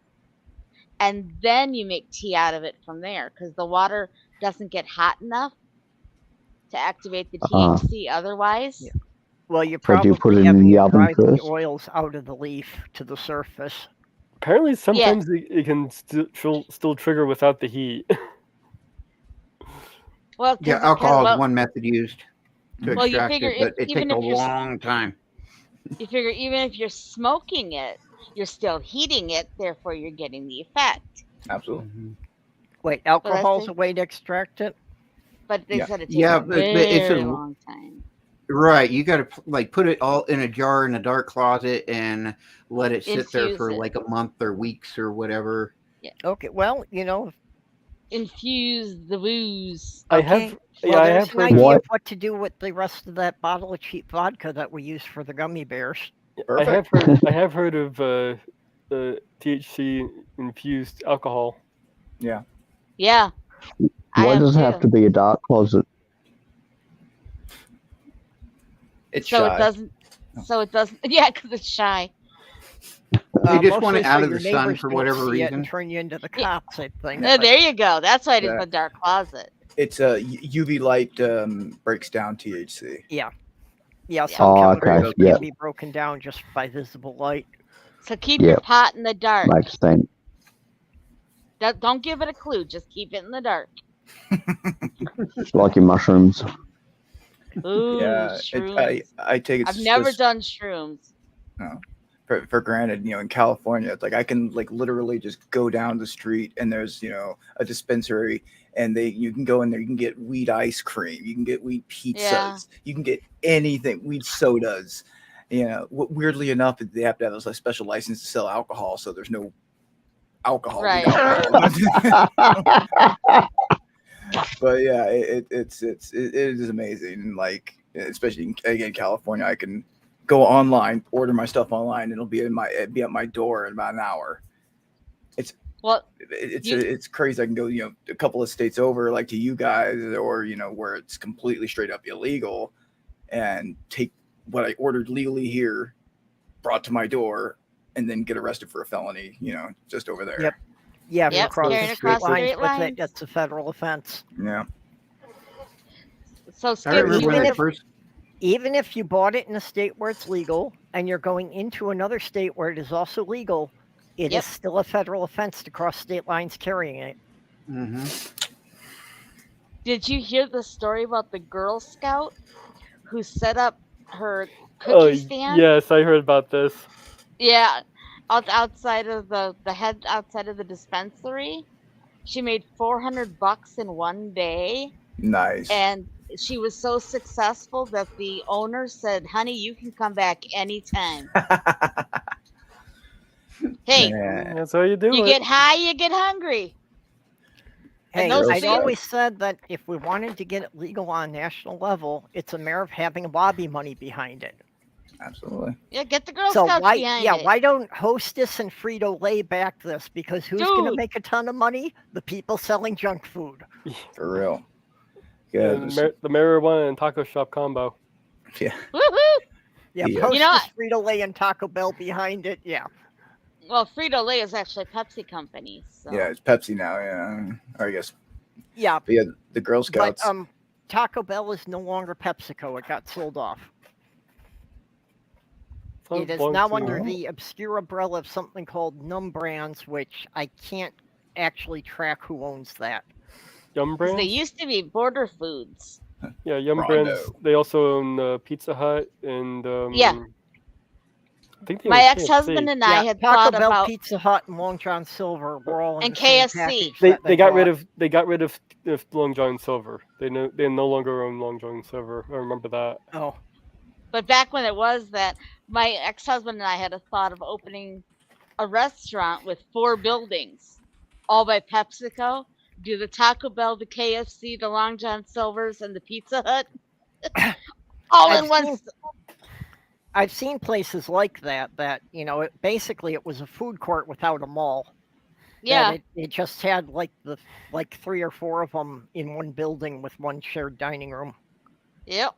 and then you make tea out of it from there because the water doesn't get hot enough to activate the THC otherwise. Yeah. Well, you so do you probably put it have in the to oven drive the first? oils out of the leaf to the surface. Apparently, sometimes it can still trigger without the heat. Well, Yeah, alcohol is one method used to Well, you extract figure it, but it even takes a if you're long time. you figure even if you're smoking it, you're still heating it, therefore you're getting the effect. Absolutely. Mhm. Wait, alcohol's say? a way to extract it? But they Yeah. said it takes Yeah, a but it's very a long time. right. You got to like put it all in a jar in a dark closet and let it sit there Infuse for it. like a month or weeks or whatever. Okay, well, Infuse the booze. I okay. have. Well, Yeah, I there's have an heard. idea What? of what to do with the rest of that bottle of cheap vodka that we use for the gummy bears. Perfect. I have heard of the THC infused alcohol. Yeah. Yeah. I Why have does it have too. to be a dark closet? It's So shy. it doesn't. So it doesn't. Yeah, because it's shy. They just want mostly it out so of your the sun neighbors for don't whatever see it and reason. turn you into the Yeah. cops, I think. No, but- there you go. That's why it is Yeah. the dark closet. It's UV light breaks down THC. Yeah, some Oh, chemicals okay, yeah. can be broken down just by visible light. So keep Yeah. your pot in the dark. Makes sense. Don't give it a clue. Just keep it in the dark. Like your mushrooms. Ooh, Yeah. shrooms. I take it. I've never done shrooms. For granted, in California, it's like I can literally just go down the street and there's a dispensary and you can go in there, you can get weed ice cream, you can get weed pizzas, Yeah. you can get anything, weed sodas. Weirdly enough, they have to have a special license to sell alcohol, so there's no alcohol. Right. But yeah, it is amazing, and especially again California, I can go online, order my stuff online, and it'll be at my door in about an hour. It's crazy. I can go a couple of states over, to you guys, or where it's completely straight up illegal, and take what I ordered legally here brought to my door and then get arrested for a felony, just over there. Yep. Yeah, if you Yep, cross carrying the across state lines state with lines. it, that's a federal offense. Yeah. So I Skip, remember when I Even if- first. Even if you bought it in a state where it's legal and you're going into another state where it is also legal, it Yep. is still a federal offense to cross state lines carrying it. Mhm. did you hear the story about the Girl Scout who set up her cookie Oh, stand? yes, I heard about this. Yeah, outside of outside of the dispensary. She made $400 in one day, Nice. and she was so successful that the owner said, "Honey, you can come back anytime." Hey, Man. That's how you do you it. get high, you get hungry. And Hey, those I've seals- always said that if we wanted to get it legal on a national level, it's a matter of having lobby money behind it. Absolutely. Yeah, get the Girl So Scouts why, behind yeah, it. why don't Hostess and Frito-Lay back this? Because who's going to Dude. make a ton of money? The people selling junk food. For real. Yeah, Yeah. the marijuana and taco shop combo. Yeah. Woohoo! Yeah, Yeah. Hostess, You know what? Frito-Lay, and Taco Bell behind it. Yeah. Well, Frito-Lay is actually a Pepsi company. So. Yeah, it's Pepsi now, yeah. Or I guess. Yeah, But yeah, the Girl but Scouts. Taco Bell is no longer PepsiCo. It got sold off. It is now under the obscure umbrella of something called Num Brands, which I can't actually track who owns that. Yum 'Cause Brands. they used to be Border Foods. Yeah, Yum Rondo. Brands. They also own Pizza Hut and Yeah. I think they My own ex-husband KFC. and I had Taco thought Bell, about Pizza Hut, and Long John Silver were all in And the same KFC. package They that they got rid bought. of Long John Silver. They no longer own Long John Silver. I remember that. Oh, But back when it was that, my ex-husband and I had a thought of opening a restaurant with 4 buildings, all by PepsiCo. Do the Taco Bell, the KFC, the Long John Silver's, and the Pizza Hut, all in I've one. seen- I've seen places like that. Basically it was a food court without a mall. Yeah, That it just had like 3 or 4 of them in one building with one shared dining room. yep.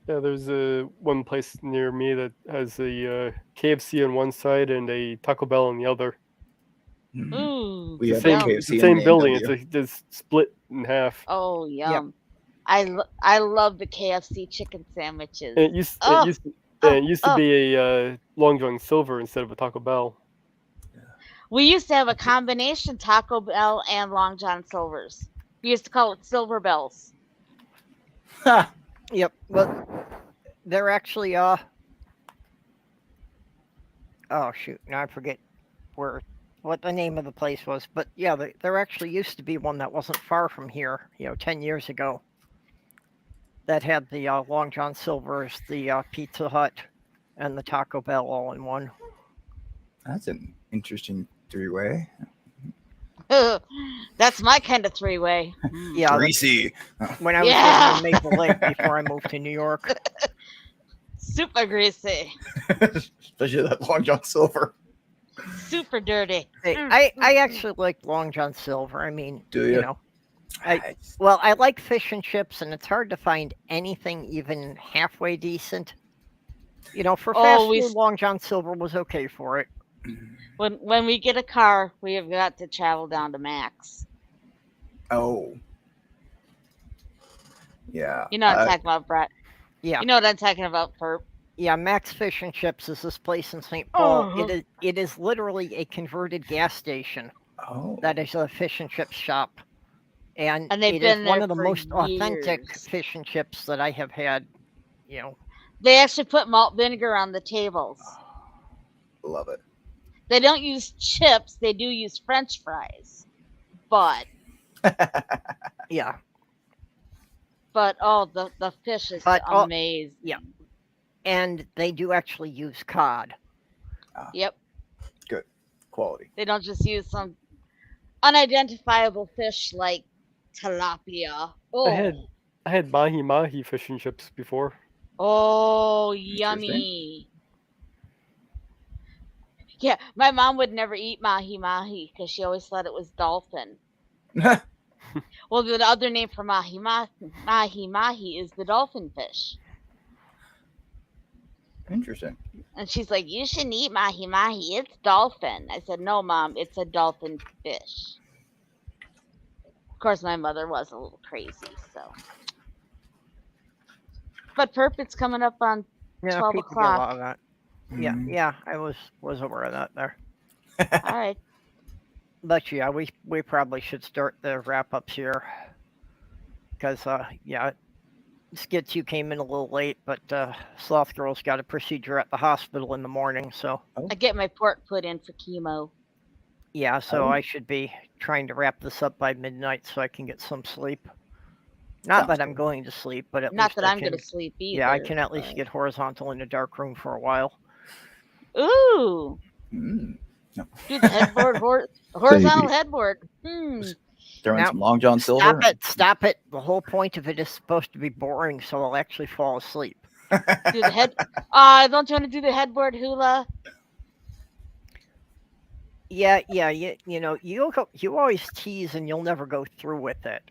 Yeah, there's one place near me that has a KFC on one side and a Taco Bell on the other. Mhm. Ooh, We It's have the a yum. same, it's the KFC same and the building. A&W. It's just split in half. Oh, yum. I love the KFC chicken sandwiches. And it used Oh, to be a Long John Silver instead of a Taco Bell. We used to have a combination Taco Bell and Long John Silver's. We used to call it Silver Bells. Yep, but they're actually oh shoot, now I forget what the name of the place was, but yeah, there actually used to be one that wasn't far from here, 10 years ago, that had the Long John Silver's, the Pizza Hut, and the Taco Bell all in one. That's an interesting 3-way. That's my kind of 3-way. Yeah, Greasy. when I was Yeah. living in Maple Lake before I moved to New York. Super greasy. Especially that Long John Silver. Super dirty. Hey, I actually like Long John Silver. I mean, Do you ya? know, I like fish and chips, and it's hard to find anything even halfway decent. For fast food, Long John Silver was okay for it. When we get a car, we have got to travel down to Max. Oh. Yeah. You know what I'm talking about, Brett. Yeah. You know what I'm talking about, Perp. Yeah, Max Fish and Chips is this place in St. Paul. Uh-huh. It is literally a converted gas station Oh. that is a fish and chip shop. And they've it been is one there of the for most authentic years. fish and chips that I have had, They actually put malt vinegar on the tables. Love it. They don't use chips. They do use French fries. But Yeah. The fish is amazing. yeah. And they do actually use cod. Yep. Good. Quality. They don't just use some unidentifiable fish like tilapia. Oh, I had mahi fish and chips before. oh, yummy. Yeah, my mom would never eat mahi because she always thought it was dolphin. Well, the other name for mahi is the dolphin fish. Interesting. And she's like, you shouldn't eat mahi. It's dolphin. I said, no, Mom, it's a dolphin fish. Of course, my mother was a little crazy, so. But Perp, it's coming up on Yeah, 12 people get a lot o'clock. of that. Yeah, Mhm. yeah, I was aware of that there. All right. But yeah, we probably should start the wrap ups here because yeah, Skits, you came in a little late, but Slothgurl's got a procedure at the hospital in the morning, so I get my port put in for chemo. yeah, so Oh. I should be trying to wrap this up by midnight so I can get some sleep. Not Sounds that I'm good. going to sleep, but at Not least that I I'm can. going to sleep either. Yeah, I can at least but- get horizontal in a dark room for a while. Ooh. Mm. No. Do the headboard, horizontal headboard. Throw in Now, some Long John Silver. Stop it! The whole point of it is supposed to be boring, so I'll actually fall asleep. Do the head. Don't you want to do the headboard hula? Yeah, you know, you always tease and you'll never go through with it.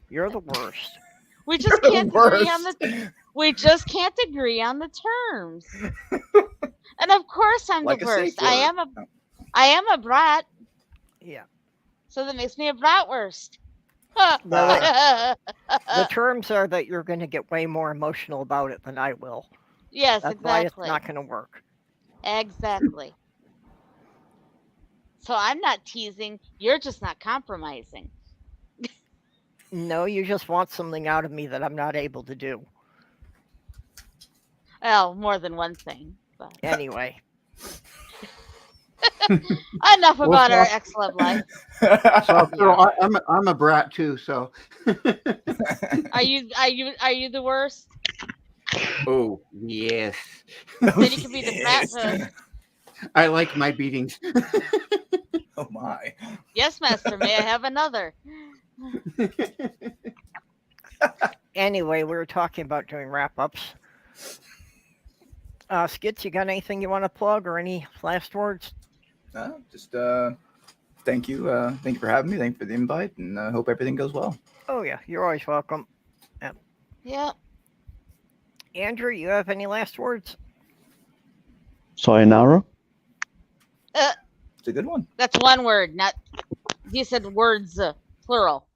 You're the worst. We just You're the can't agree on worst. We just can't agree on the terms. And of course, I'm Like the a safe worst. I word. am a brat, Yeah. so that makes me a bratwurst. The terms are that you're going to get way more emotional about it than I will. Yes, That's why it's exactly. not going to work. Exactly. So I'm not teasing. You're just not compromising. No, you just want something out of me that I'm not able to do. Well, more than one thing. But Anyway, enough Well, about our Sloth- ex-love life. So I'm a brat too. So Are you the worst? oh yes, Then you can be the brat hood. I like my beatings. Oh my. Yes, master. May I have another? anyway, we were talking about doing wrap-ups. Skits, you got anything you want to plug or any last words? Just thank you. Thank you for having me. Thank you for the invite, and hope everything goes well. Oh yeah, you're always welcome. Yeah. Andrew, you have any last words? Sayonara. It's a good one. That's one word. Not. You said words, plural.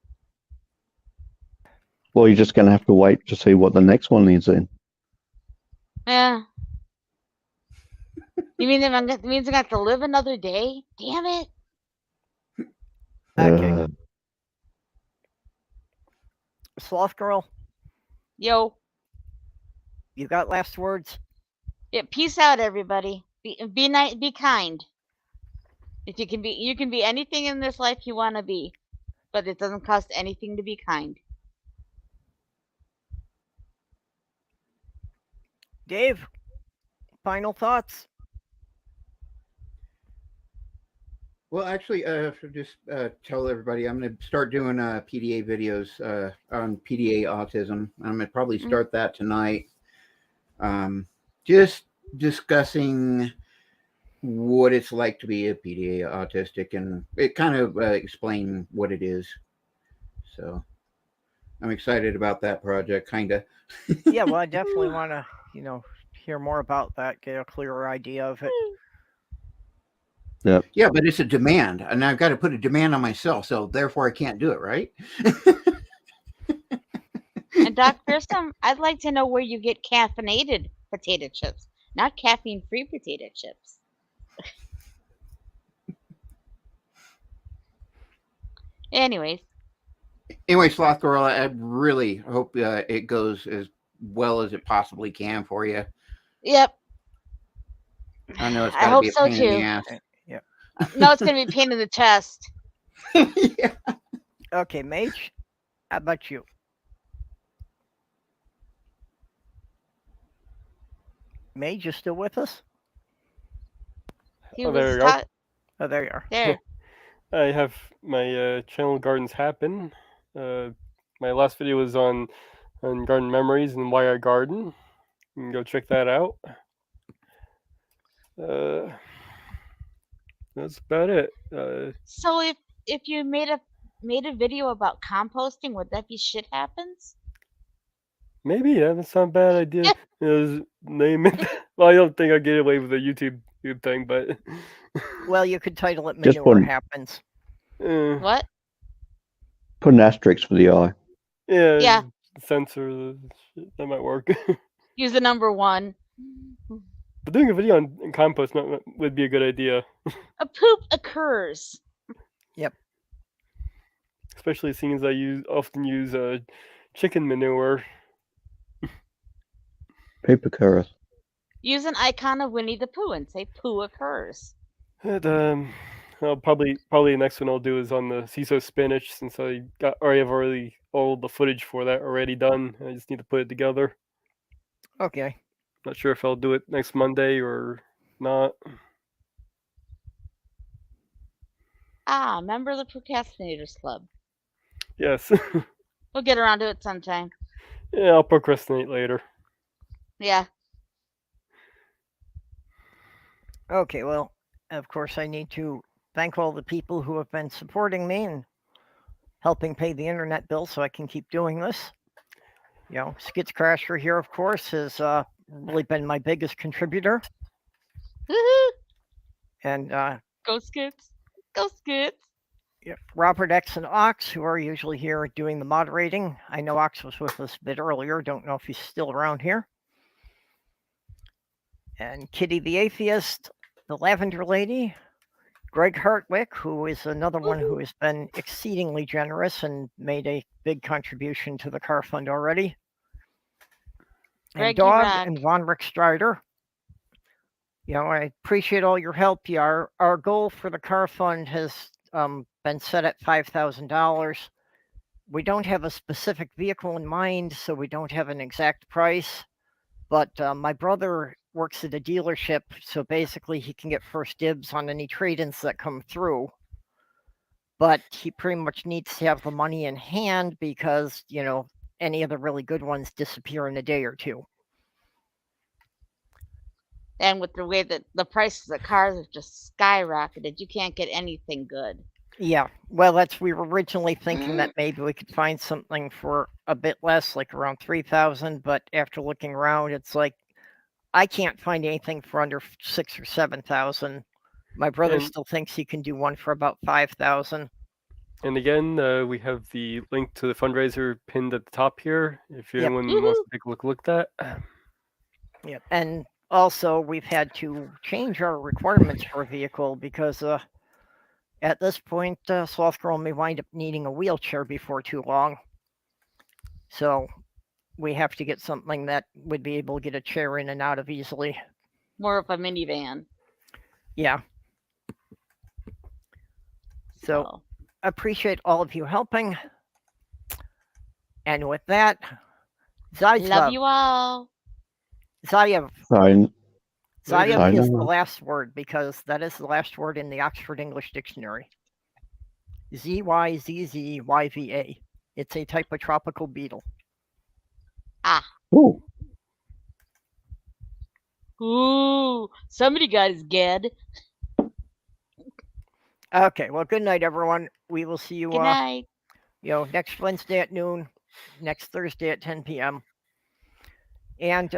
Well, you're just going to have to wait to see what the next one is then. Yeah. You mean it means I got to live another day? Damn it! Okay. Slothgurl, Yo. you got last words? Yeah. Peace out, everybody. Be nice. Be kind. If you can be anything in this life you want to be, but it doesn't cost anything to be kind. Dave, final thoughts? Well, actually, just tell everybody I'm going to start doing PDA videos on PDA autism. I'm going to probably start that tonight. Just discussing what it's like to be a PDA autistic, and it kind of explain what it is. So I'm excited about that project, kind of. Yeah, well, I definitely want to, hear more about that, get a clearer idea of it. Yeah, but it's a demand, and I've got to put a demand on myself, so therefore I can't do it, right? And Doc Grissom, I'd like to know where you get caffeinated potato chips, not caffeine-free potato chips. Anyways. Anyway, Slothgurl, I really hope it goes as well as it possibly can for you. Yep. I know it's I got to hope be a so pain too. in the ass. Yeah. No, it's going to be a pain in the chest. Yeah. Okay, Mage, how about you? Mage, you still with us? He Oh, was there you go. Oh, there you are. There. I have my channel Gardens Happen. My last video was on garden memories and why I garden. You can go check that out. That's about it. So if you made a made a video about composting, would that be shit happens? Maybe, yeah, that's not a bad idea. Name it. Well, I don't think I'll get away with a YouTube thing, but Well, you could title it Just Manure one. Happens. What? Put an asterisk for the eye. Yeah. Censor the shit. That might work. Use the number 1. But doing a video on compost would be a good idea, A poop occurs. especially seeing as I often use chicken manure. Paper carrot. Use an icon of Winnie the Pooh and say poo occurs. And, I'll probably the next one I'll do is on the CISO spinach, since I have already all the footage for that already done. I just need to put it together. Okay. Not sure if I'll do it next Monday or not. Member of the Procrastinators Club. Yes. We'll get around to it sometime. Yeah, I'll procrastinate later. Yeah. Okay, well, of course, I need to thank all the people who have been supporting me and helping pay the internet bill so I can keep doing this. You know, Skits Crasher here, of course, has really been my biggest contributor. Woohoo! And Go Skits. Go Skits. Robert X and Ox, who are usually here doing the moderating. I know Ox was with us a bit earlier. Don't know if he's still around here. And Kitty the Atheist, the Lavender Lady, Greg Hartwick, who is another one who has been exceedingly generous and made a big contribution to the car fund already. Greg, And you Dog rock. and Vonrek SoulStrider. You know, I appreciate all your help. Yeah, our goal for the car fund has been set at $5,000. We don't have a specific vehicle in mind, so we don't have an exact price. But my brother works at a dealership, so basically he can get first dibs on any trade-ins that come through. But he pretty much needs to have the money in hand because, you know, any of the really good ones disappear in a day or two. And with the way that the prices of cars have just skyrocketed, you can't get anything good. Yeah, well, we were originally thinking that maybe we could find something for a bit less, like around 3,000. But after looking around, it's like I can't find anything for under 6,000 or 7,000. My brother still thinks he can do one for about 5,000. And again, we have the link to the fundraiser pinned at the top here. If anyone wants to take a look at that. Yeah, and also we've had to change our requirements for a vehicle because at this point, Slothgurl may wind up needing a wheelchair before too long. So we have to get something that would be able to get a chair in and out of easily. More of a minivan. Yeah. So appreciate all of you helping. And with that, Zayev. Love you all. Zayev. Fine. Zayev is the last word because that is the last word in the Oxford English Dictionary. ZyzzYva. It's a type of tropical beetle. Oh. Ooh, somebody got his ged. Okay, well, good night, everyone. We will see you. Good night. Next Wednesday at noon, next Thursday at 10 p.m. And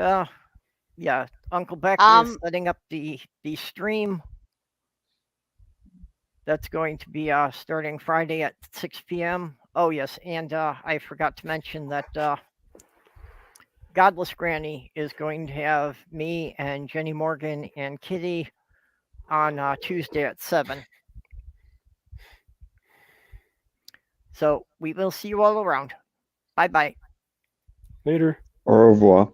yeah, Uncle Beck is setting up the stream. That's going to be starting Friday at 6 p.m. Oh yes, and I forgot to mention that Godless Granny is going to have me and Jenny Morgan and Kitty on Tuesday at 7. So we will see you all around. Bye-bye. Later. Au revoir.